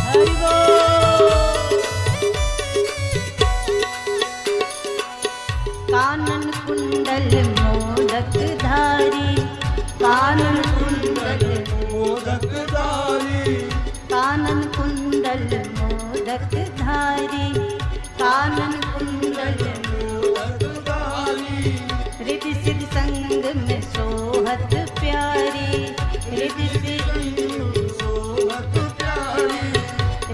हरि बोल। कानन कुंडल मोदक धारी, कानन कुंडल, मोदकधारी, कानन कुंडल मोदक धारी, कानन कुंडल मोदकधारी। रिद्धि सिद्धि संग में सोहत प्यारी, रिद्धि सिद्धि, सोहत प्यारी,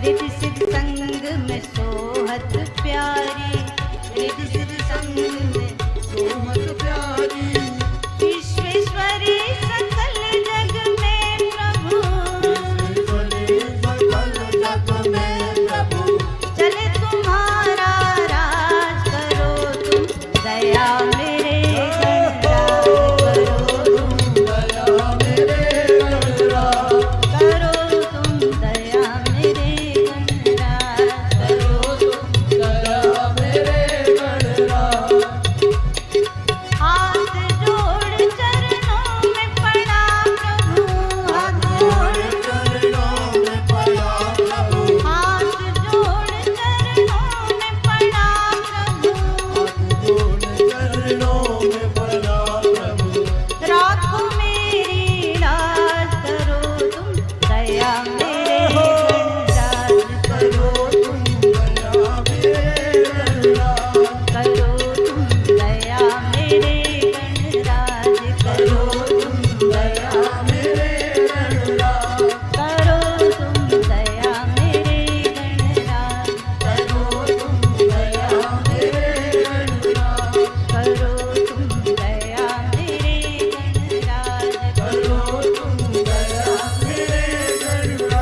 रिद्धि सिद्धि संग में सोहत प्यारी, रिद्धि सिद्धि संग में सोहत प्यारी। विश्वेश्वरी सकल जग में प्रभु, ईश्वरी सकल जग में प्रभु। चले तुम्हारा राज, करो तुम दया मेरे गणराज, करो तुम, दया मेरे गणराज। करो तुम दया मेरे गणराज, करो तुम दया मेरे गणराज। हाथ जोड़ चरणों में पड़ा प्रभु, हाथ जोड़, चरणों में पड़ा प्रभु। हाथ जोड़ चरणों में पड़ा प्रभु, चरणों में पड़ा प्रभु। राखो मेरी लाज, करो तुम दया मेरे गणराज, करो तुम, दया मेरे गणराज। करो तुम दया मेरे गणराज, करो तुम दया, मेरे गणराज। करो तुम दया मेरे गणराज, करो तुम दया मेरे गणराज। करो तुम दया मेरे गणराज, करो तुम दया मेरे गणराज।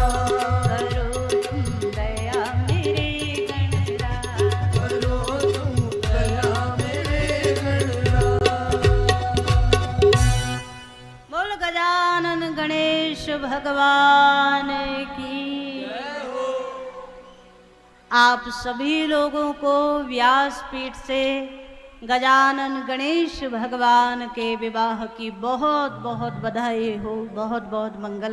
करो तुम दया मेरे गणराज। करो तुम दया मेरे गणराज। बोल गजानन गणेश भगवान की। आप सभी लोगों को व्यासपीठ से गजानन गणेश भगवान के विवाह की बहुत बहुत बधाई हो, बहुत बहुत मंगल